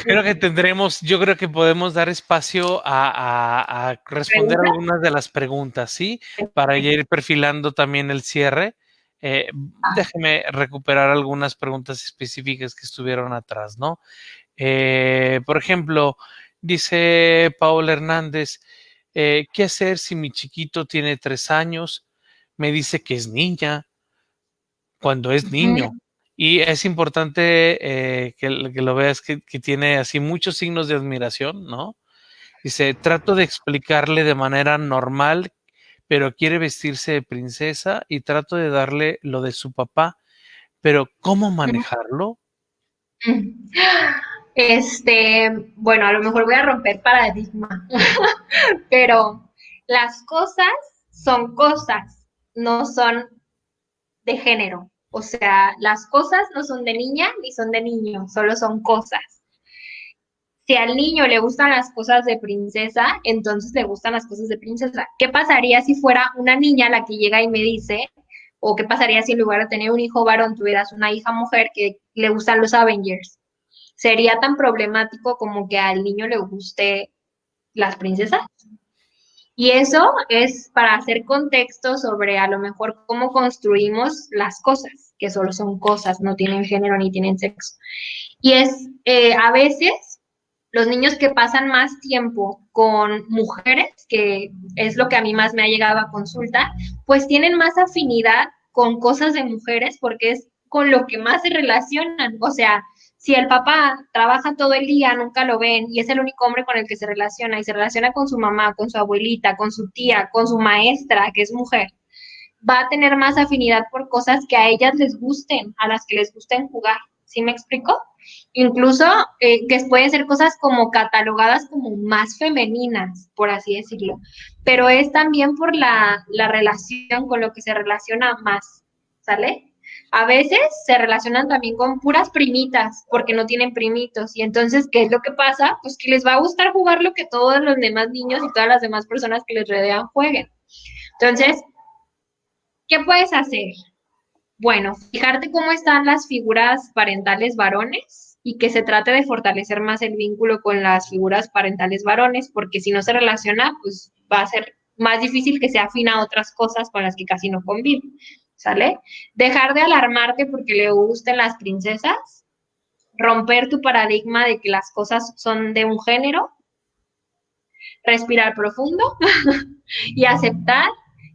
Creo que yo creo que podemos dar espacio a responder ¿Preguntas? algunas de las preguntas, ¿sí? Para ir perfilando también el cierre. Déjeme recuperar algunas preguntas específicas que estuvieron atrás, ¿no? Por ejemplo, dice Paola Hernández, ¿qué hacer si mi chiquito tiene 3 años? Me dice que es niña cuando es niño. Y es importante que lo veas que tiene así muchos signos de admiración, ¿no? Dice, trato de explicarle de manera normal, pero quiere vestirse de princesa y trato de darle lo de su papá, pero ¿cómo manejarlo? Bueno, a lo mejor voy a romper paradigma, pero las cosas, no son de género. O sea, las cosas no son de niña ni son de niño, solo son cosas. Si al niño le gustan las cosas de princesa, entonces le gustan las cosas de princesa. ¿Qué pasaría si fuera una niña la que llega y me dice, o qué pasaría si en lugar de tener un hijo varón tuvieras una hija mujer que le gustan los Avengers? ¿Sería tan problemático como que al niño le guste las princesas? Y eso es para hacer contexto sobre a lo mejor cómo construimos las cosas, que solo son cosas, no tienen género ni tienen sexo. Y a veces los niños que pasan más tiempo con mujeres, que es lo que a mí más me ha llegado a consulta, pues tienen más afinidad con cosas de mujeres porque es con lo que más se relacionan. O sea, si el papá trabaja todo el día, nunca lo ven y es el único hombre con el que se relaciona y se relaciona con su mamá, con su abuelita, con su tía, con su maestra, que es mujer, va a tener más afinidad por cosas que a ellas les gusten, a las que les gusten jugar. ¿Sí me explico? Incluso que pueden ser cosas como catalogadas como más femeninas, por así decirlo, pero es también por la relación con lo que se relaciona más, ¿sale? A veces se relacionan también con puras primitas, porque no tienen primitos, y entonces, ¿qué es lo que pasa? Pues que les va a gustar jugar lo que todos los demás niños y todas las demás personas que les rodean jueguen. Entonces, ¿qué puedes hacer? Bueno, fijarte cómo están las figuras parentales varones y que se trate de fortalecer más el vínculo con las figuras parentales varones, porque si no se relaciona, pues va a ser más difícil que se afina a otras cosas con las que casi no convive, ¿sale? Dejar de alarmarte porque le gusten las princesas, romper tu paradigma de que las cosas son de un género, respirar profundo y aceptar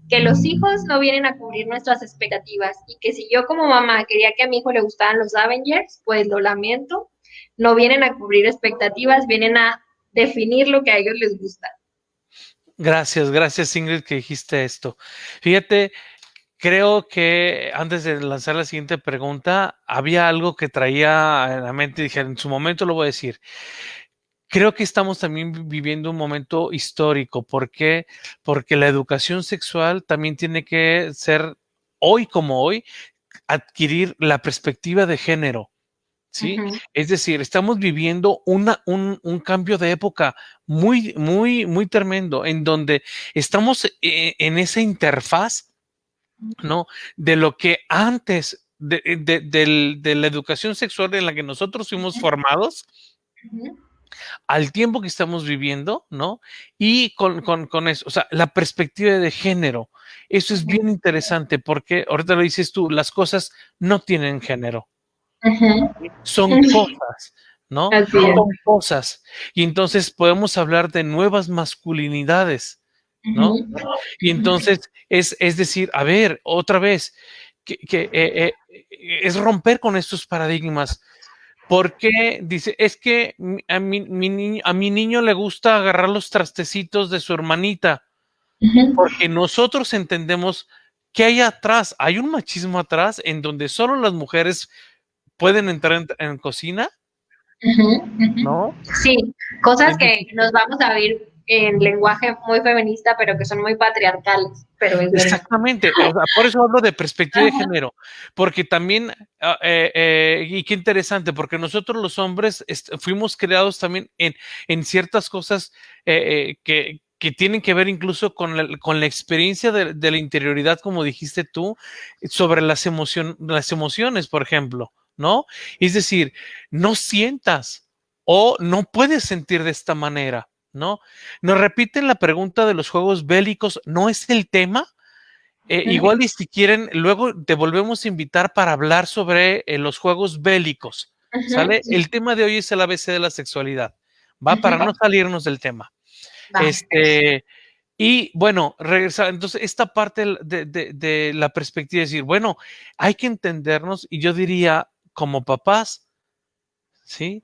que los hijos no vienen a cubrir nuestras expectativas y que si yo como mamá quería que a mi hijo le gustaran los Avengers, pues lo lamento, no vienen a cubrir expectativas, vienen a definir lo que a ellos les gusta. Gracias Ingrid que dijiste esto. Fíjate, creo que antes de lanzar la siguiente pregunta, había algo que traía en la mente, dije, en su momento lo voy a decir. Creo que estamos también viviendo un momento histórico. ¿Por qué? Porque la educación sexual también tiene que ser, hoy como hoy, adquirir la perspectiva de género. ¿Sí? Es decir, estamos viviendo un cambio de época muy tremendo, en donde estamos en esa interfaz, ¿no? De lo que antes de la educación sexual en la que nosotros fuimos formados, al tiempo que estamos viviendo, ¿no? Y con eso, o sea, la perspectiva de género, eso es bien interesante porque ahorita lo dices tú, las cosas no tienen género. Son cosas, ¿no? Así es. Son cosas. Y entonces podemos hablar de nuevas masculinidades, ¿no? Y entonces es decir, a ver, otra vez, es romper con estos paradigmas. Porque dice, es que a mi niño le gusta agarrar los trastecitos de su hermanita, porque nosotros entendemos que hay atrás, hay un machismo atrás en donde solo las mujeres pueden entrar en cocina, ¿no? Sí, cosas Es que decir, nos vamos a ver en lenguaje muy feminista, pero que son muy patriarcales, pero es verdad. exactamente, o sea, por eso hablo de perspectiva de género, porque también, y qué interesante, porque nosotros los hombres fuimos creados también en ciertas cosas que tienen que ver incluso con la experiencia de la interioridad, como dijiste tú, sobre las emociones, por ejemplo, ¿no? Es decir, no sientas o no puedes sentir de esta manera, ¿no? Nos repiten la pregunta de los juegos bélicos, ¿no es el tema? Igual y si quieren, luego te volvemos a invitar para hablar sobre los juegos bélicos, ¿sale? Sí. El tema de hoy es el ABC de la sexualidad, ¿va? Para no Va, salirnos del tema. perfecto. Y bueno, regresar, entonces esta parte de la perspectiva es decir, bueno, hay que entendernos y yo diría, como papás, ¿sí?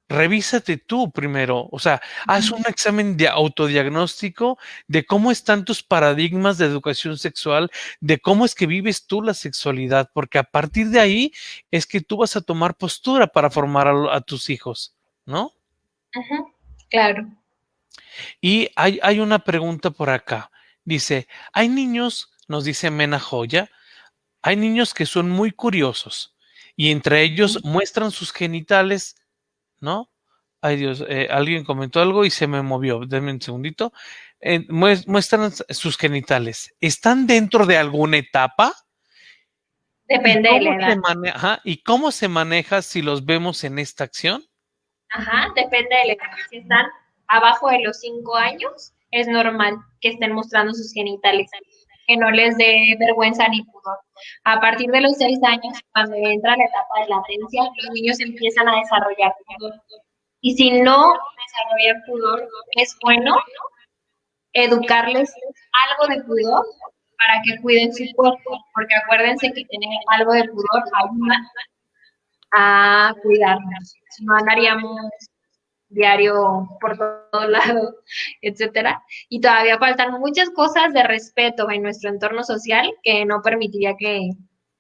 Revísate tú primero, o sea, haz un examen de autodiagnóstico de cómo están tus paradigmas de educación sexual, de cómo es que vives tú la sexualidad, porque a partir de ahí es que tú vas a tomar postura para formar a tus hijos, ¿no? Ujú, claro. Y hay una pregunta por acá. Dice, hay niños, nos dice Mena Joya, hay niños que son muy curiosos y entre ellos muestran sus genitales, ¿no? Ay Dios, alguien comentó algo y se me movió. Denme un segundito. Muestran sus genitales. ¿Están dentro de alguna etapa? ¿Y Depende de cómo la edad. se maneja? ¿Y cómo se maneja si los vemos en esta acción? Ajá, depende de la edad. Si están abajo de los 5 años, es normal que estén mostrando sus genitales, que no les dé vergüenza ni pudor. A partir de los 6 años, cuando entra la etapa de latencia, los niños empiezan a desarrollar pudor. Y si no desarrollan pudor, es bueno educarles algo de pudor para que cuiden su cuerpo, porque acuérdense que tener algo de pudor ayuda a cuidarnos. Si no andaríamos diario por todo lado, etcétera. Y todavía faltan muchas cosas de respeto en nuestro entorno social que no permitiría que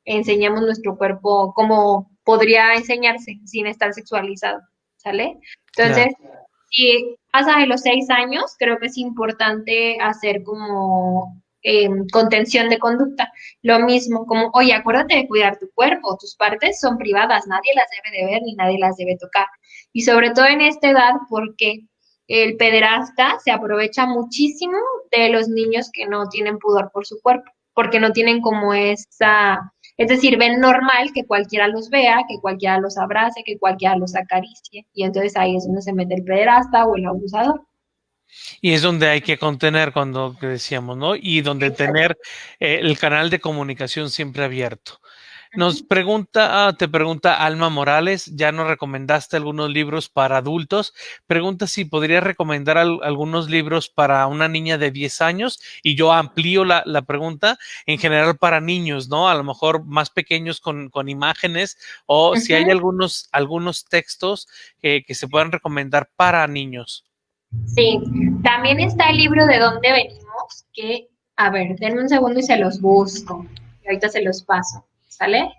enseñemos nuestro cuerpo como podría enseñarse sin estar sexualizado, ¿sale? Claro. Entonces, si pasa de los 6 años, creo que es importante hacer como contención de conducta. Lo mismo, como, oye, acuérdate de cuidar tu cuerpo, tus partes son privadas, nadie las debe de ver ni nadie las debe tocar. Y sobre todo en esta edad, porque el pederasta se aprovecha muchísimo de los niños que no tienen pudor por su cuerpo, porque no tienen como esa, es decir, ven normal que cualquiera los vea, que cualquiera los abrace, que cualquiera los acaricie, y entonces ahí es donde se mete el pederasta o el abusador. Y es donde hay que contener cuando que decíamos, ¿no? Y donde Exacto. tener el canal de comunicación siempre abierto. Te pregunta Alma Morales, ya nos recomendaste algunos libros para adultos. Pregunta si podrías recomendar algunos libros para una niña de 10 años y yo amplío la pregunta en general para niños, ¿no? A lo mejor más pequeños con imágenes o si hay Ujú. algunos textos que se puedan recomendar para niños. Sí, también está el libro de dónde venimos, que, a ver, denme un segundo y se los busco. Y ahorita se los paso, ¿sale?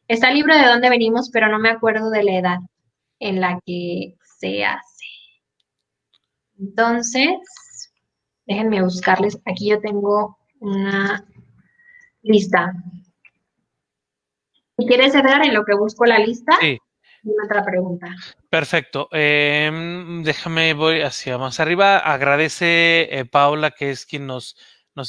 Está el libro de dónde venimos, pero no me acuerdo de la edad en la que se hace. Entonces, déjenme buscarles. Aquí yo tengo una lista. Si quieres, Edgar, en lo que busco la lista, Sí. dime otra pregunta. Perfecto. Déjame, voy hacia más arriba. Agradece Paula, que es quien nos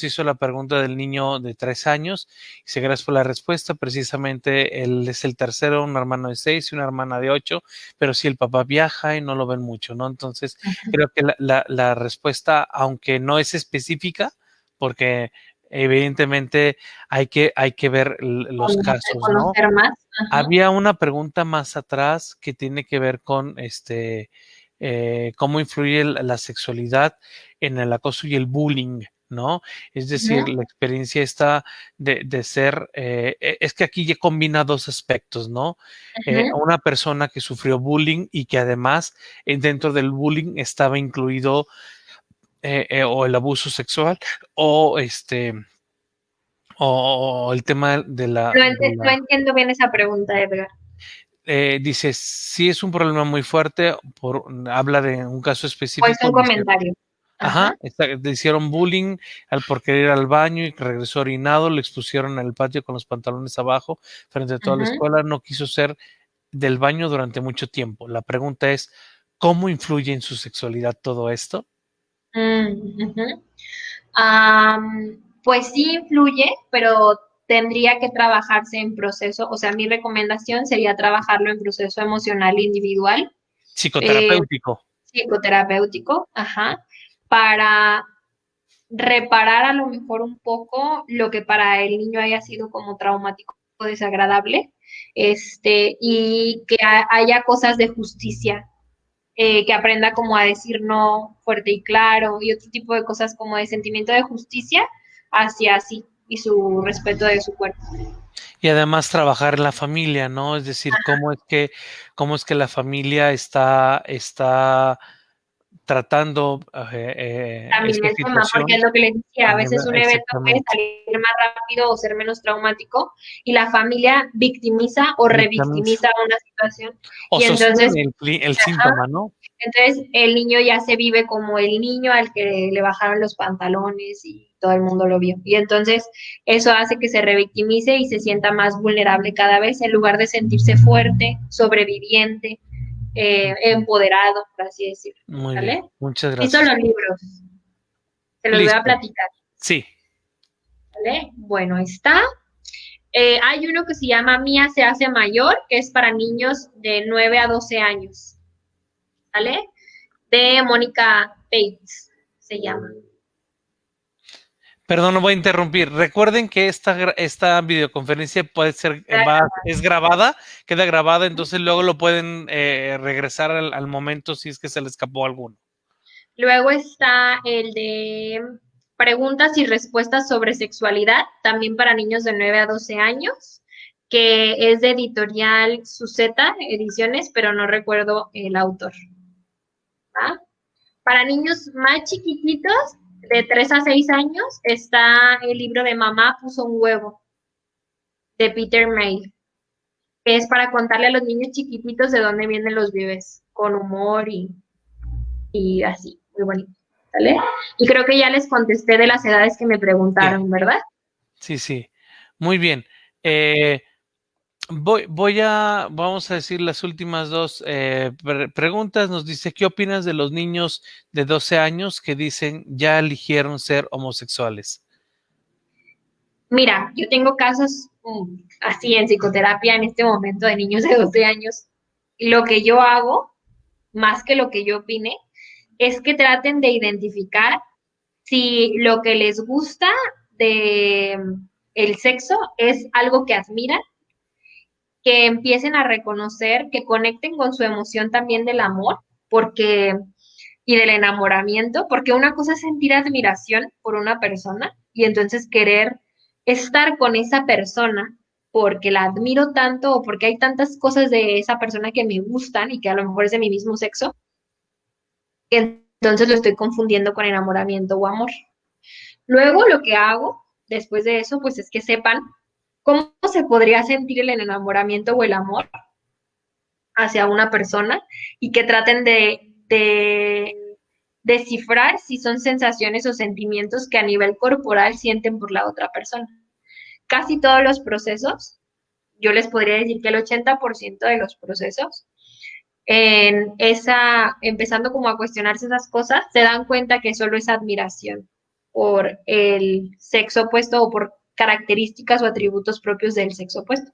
hizo la pregunta del niño de 3 años. Dice, gracias por la respuesta. Precisamente él es el tercero, un hermano de 6 y una hermana de 8, pero sí el papá viaja y no lo ven mucho, ¿no? Entonces, creo que la respuesta, aunque no es específica, porque evidentemente hay que ver los casos, ¿no? Conocer más. Ajá. Había una pregunta más atrás que tiene que ver con cómo influye la sexualidad en el acoso y el bullying, ¿no? Es decir, Ujú, la experiencia está de ser, es que aquí ya combina dos aspectos, ¿no? ujú. Una persona que sufrió bullying y que además dentro del bullying estaba incluido o el abuso sexual o o el tema de la, No, de no la entiendo bien esa pregunta, Edgar. dice, sí es un problema muy fuerte, habla de un caso Pues específico un donde comentario. ajá, Ajá. le hicieron bullying por querer ir al baño y que regresó orinado, le expusieron en el patio con los pantalones abajo frente a toda la Ujú, escuela, no quiso ser del baño durante mucho tiempo. La pregunta es, ¿cómo influye en su sexualidad todo esto? ujú. Pues sí influye, pero tendría que trabajarse en proceso, o sea, mi recomendación sería trabajarlo en proceso emocional individual, Psicoterapéutico. psicoterapéutico, ajá, para reparar a lo mejor un poco lo que para el niño haya sido como traumático o desagradable, y que haya cosas de justicia, que aprenda como a decir no fuerte y claro y otro tipo de cosas como de sentimiento de justicia hacia sí y su respeto de su cuerpo. Y además trabajar en la familia, ¿no? Es decir, cómo es que la familia está tratando También esta el tema, porque situación es lo que les decía, a a veces nivel, un evento puede exactamente. salir más rápido o ser menos traumático y la familia victimiza o Victimiza. revictimiza una situación O y entonces, sostiene el ajá, síntoma, ¿no? entonces el niño ya se vive como el niño al que le bajaron los pantalones y todo el mundo lo vio. Y entonces eso hace que se revictimice y se sienta más vulnerable cada vez en lugar de sentirse fuerte, sobreviviente, empoderado, por así decirlo. Muy bien, ¿Vale? muchas Y son gracias. los libros, se los voy a Listo. platicar. Sí. ¿Vale? Bueno, está. Hay uno que se llama Mía se hace mayor, que es para niños de 9 a 12 años. ¿Vale? De Mónica Bates, se llama. Perdón, no voy a interrumpir. Recuerden que esta videoconferencia puede ser, es grabada, queda grabada, entonces luego lo pueden regresar al momento si es que se le escapó alguno. Luego está el de preguntas y respuestas sobre sexualidad, también para niños de 9 a 12 años, que es de editorial Suzeta Ediciones, pero no recuerdo el autor. ¿Va? Para niños más chiquititos, de 3 a 6 años, está el libro de Mamá puso un huevo, de Peter May, que es para contarle a los niños chiquititos de dónde vienen los bebés, con humor y así, muy bonito, ¿vale? Y creo que ya les contesté de las edades que me Sí, preguntaron, ¿verdad? sí, sí. Muy bien. Vamos a decir las últimas dos preguntas. Nos dice, ¿qué opinas de los niños de 12 años que dicen ya eligieron ser homosexuales? Mira, yo tengo casos así en psicoterapia en este momento de niños de 12 años. Lo que yo hago, más que lo que yo opine, es que traten de identificar si lo que les gusta de el sexo es algo que admiran, que empiecen a reconocer, que conecten con su emoción también del amor, porque y del enamoramiento, porque una cosa es sentir admiración por una persona y entonces querer estar con esa persona porque la admiro tanto o porque hay tantas cosas de esa persona que me gustan y que a lo mejor es de mi mismo sexo, que entonces lo estoy confundiendo con enamoramiento o amor. Luego lo que hago después de eso, pues es que sepan cómo se podría sentir el enamoramiento o el amor hacia una persona y que traten de descifrar si son sensaciones o sentimientos que a nivel corporal sienten por la otra persona. Casi todos los procesos, yo les podría decir que el 80% de los procesos, empezando como a cuestionarse esas cosas, se dan cuenta que solo es admiración por el sexo opuesto o por características o atributos propios del sexo opuesto.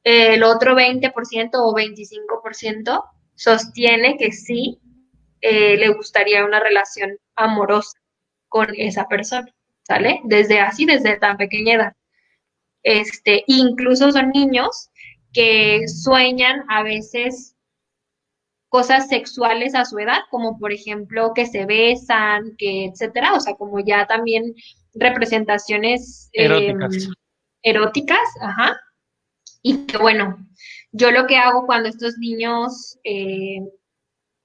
El otro 20% o 25% sostiene que sí le gustaría una relación amorosa con esa persona, ¿sale? Desde tan pequeña edad. Incluso son niños que sueñan a veces cosas sexuales a su edad, como por ejemplo que se besan, que etcétera, o sea, como ya también representaciones Eróticas. eróticas, ajá, y que bueno, yo lo que hago cuando estos niños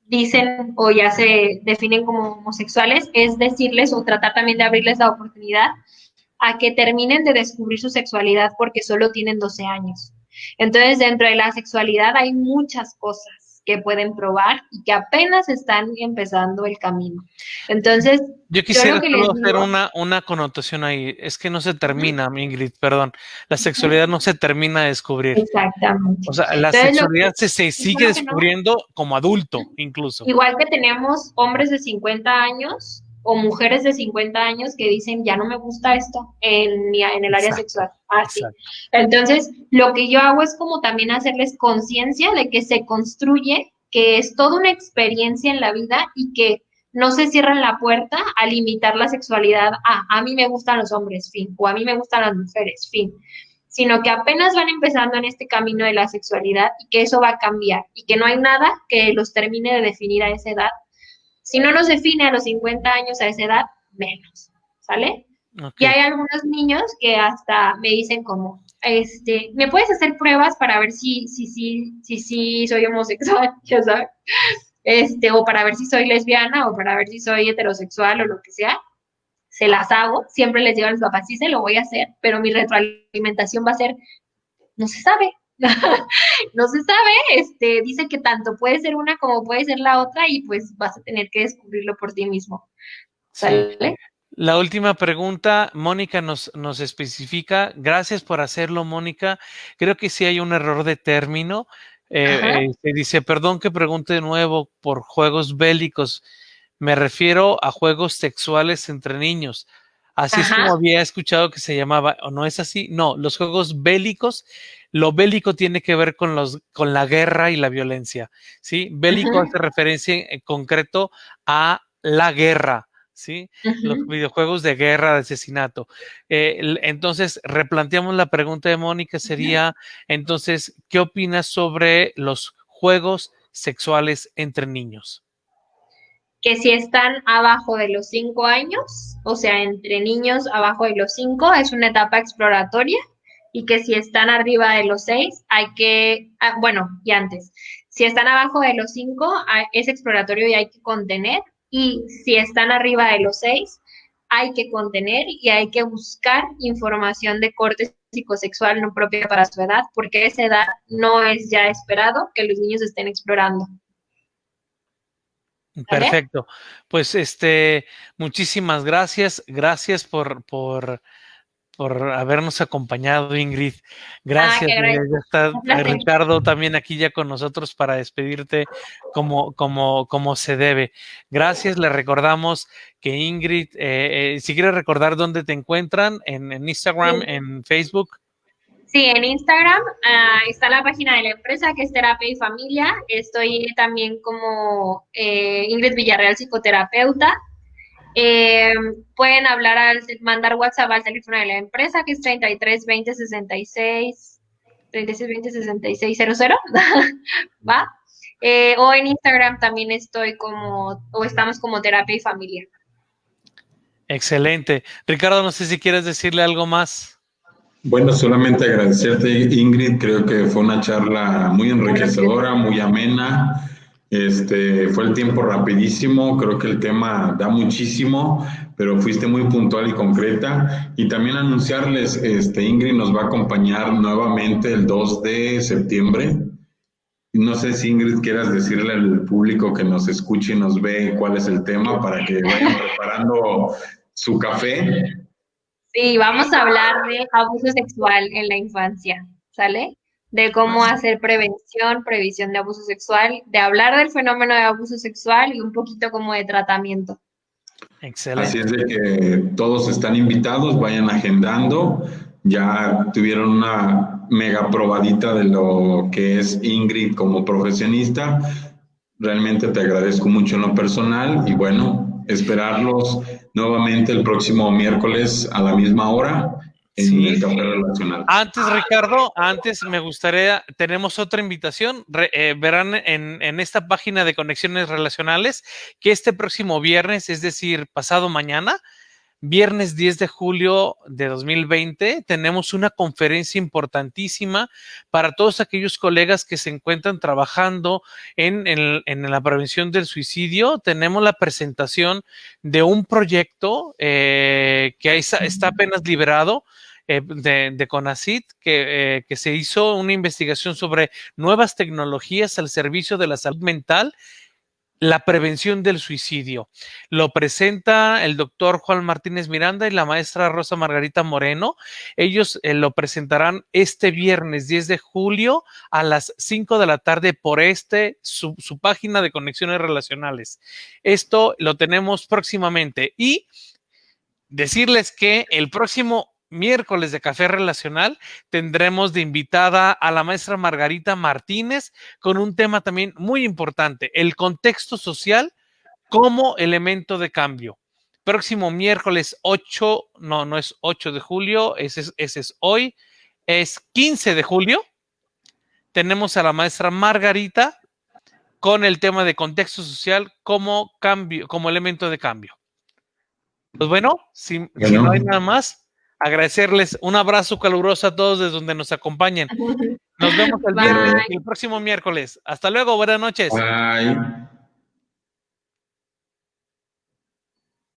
dicen o ya se definen como homosexuales es decirles o tratar también de abrirles la oportunidad a que terminen de descubrir su sexualidad porque solo tienen 12 años. Entonces, dentro de la sexualidad hay muchas cosas que pueden probar y que apenas están empezando el camino. Entonces, Yo yo lo quisiera que les solo hacer digo, una connotación ahí. Es que no se uh -huh, termina, Ingrid, perdón. La uh -huh, sexualidad no se termina de descubrir. exactamente. O sea, la Entonces, sexualidad se eso sigue lo que no, descubriendo como adulto, incluso. igual que tenemos hombres de 50 años o mujeres de 50 años que dicen, ya no me gusta esto en el área Exacto, sexual. Así. exacto. Entonces, lo que yo hago es como también hacerles conciencia de que se construye, que es toda una experiencia en la vida y que no se cierran la puerta a limitar la sexualidad a mí me gustan los hombres, fin, o a mí me gustan las mujeres, fin, sino que apenas van empezando en este camino de la sexualidad y que eso va a cambiar y que no hay nada que los termine de definir a esa edad. Si no nos define a los 50 años a esa edad, menos, ¿sale? Y Ok. hay algunos niños que hasta me dicen como, ¿me puedes hacer pruebas para ver si soy homosexual? Ya sabes, o para ver si soy lesbiana, o para ver si soy heterosexual, o lo que sea. Se las hago, siempre les digo a los papás, sí se lo voy a hacer, pero mi retroalimentación va a ser, no se sabe, no se sabe, dice que tanto puede ser una como puede ser la otra, y pues vas a tener que descubrirlo por ti mismo, Sí. ¿sale? La última pregunta, Mónica nos especifica, gracias por hacerlo, Mónica. Creo que sí hay un error de término. Ajá, Dice, perdón que pregunte de nuevo por juegos bélicos. Me refiero a juegos sexuales entre niños. Así es como ajá, había escuchado que se llamaba, ¿o no es así? No, los juegos bélicos, lo bélico tiene que ver con la guerra y la violencia, ¿sí? Bélico uh-huh, hace referencia en concreto a la guerra, ¿sí? Los uh-huh. videojuegos de guerra, de asesinato. Entonces, replanteamos la pregunta de Mónica, sería, entonces, ¿qué opinas sobre los juegos sexuales entre niños? Que si están abajo de los 5 años, o sea, entre niños abajo de los 5, es una etapa exploratoria, y que si están arriba de los 6, hay que, bueno, y antes, si están abajo de los 5, es exploratorio y hay que contener, y si están arriba de los 6, hay que contener y hay que buscar información de corte psicosexual no propia para su edad, porque a esa edad no es ya esperado que los niños estén explorando. ¿Vale? Perfecto. Pues muchísimas gracias. Gracias por habernos acompañado, Ingrid. Nada Gracias. que agradecer. Ya está Un placer. Ricardo también aquí ya con nosotros para despedirte como se debe. Gracias. Le recordamos que Ingrid, si quieres recordar dónde te encuentran, en Instagram, Sí. en Facebook. Sí, en Instagram está la página de la empresa, que es Terapia y Familia. Estoy también como Ingrid Villarreal, psicoterapeuta. Eh, Pueden mandar WhatsApp al teléfono de la empresa, que es 33 20 66 36 20 66 00, ¿va? O en Instagram también estamos como Terapia y Familia. Excelente. Ricardo, no sé si quieres decirle algo más. Bueno, solamente agradecerte, Ingrid. Creo que fue una charla muy Gracias. enriquecedora, muy amena. Fue el tiempo rapidísimo. Creo que el tema da muchísimo, pero fuiste muy puntual y concreta. Y también anunciarles, Ingrid nos va a acompañar nuevamente el 2 de septiembre. No sé si Ingrid quieras decirle al público que nos escuche y nos ve cuál es el tema para que vayan preparando su café. Sí, vamos a hablar de abuso sexual en la infancia, ¿sale? De cómo hacer prevención, previsión de abuso sexual, de hablar del fenómeno de abuso sexual y un poquito como de tratamiento. Así es Excelente. de que todos están invitados, vayan agendando. Ya tuvieron una mega probadita de lo que es Ingrid como profesionista. Realmente te agradezco mucho en lo personal y bueno, esperarlos nuevamente el próximo miércoles a la misma hora en el Sí. Café Relacional. Antes, Ricardo, antes me gustaría, tenemos otra invitación. Verán en esta página de conexiones relacionales que este próximo viernes, es decir, pasado mañana, viernes 10 de julio de 2020, tenemos una conferencia importantísima para todos aquellos colegas que se encuentran trabajando en la prevención del suicidio. Tenemos la presentación de un proyecto que está apenas liberado de CONACYT, que se hizo una investigación sobre nuevas tecnologías al servicio de la salud mental. la prevención del suicidio. Lo presenta el doctor Juan Martínez Miranda y la maestra Rosa Margarita Moreno. Ellos lo presentarán este viernes 10 de julio a las 5 de la tarde por su página de conexiones relacionales. Esto lo tenemos próximamente. Y decirles que el próximo miércoles de Café Relacional tendremos de invitada a la maestra Margarita Martínez con un tema también muy importante, el contexto social como elemento de cambio. Próximo miércoles 8, no es 8 de julio, ese es hoy, es 15 de julio. Tenemos a la maestra Margarita con el tema de contexto social como cambio, como elemento de cambio. Pues bueno, si no hay nada más, agradecerles un abrazo caluroso a todos desde donde nos acompañen. Nos vemos el próximo miércoles. Hasta luego, buenas noches. Bye.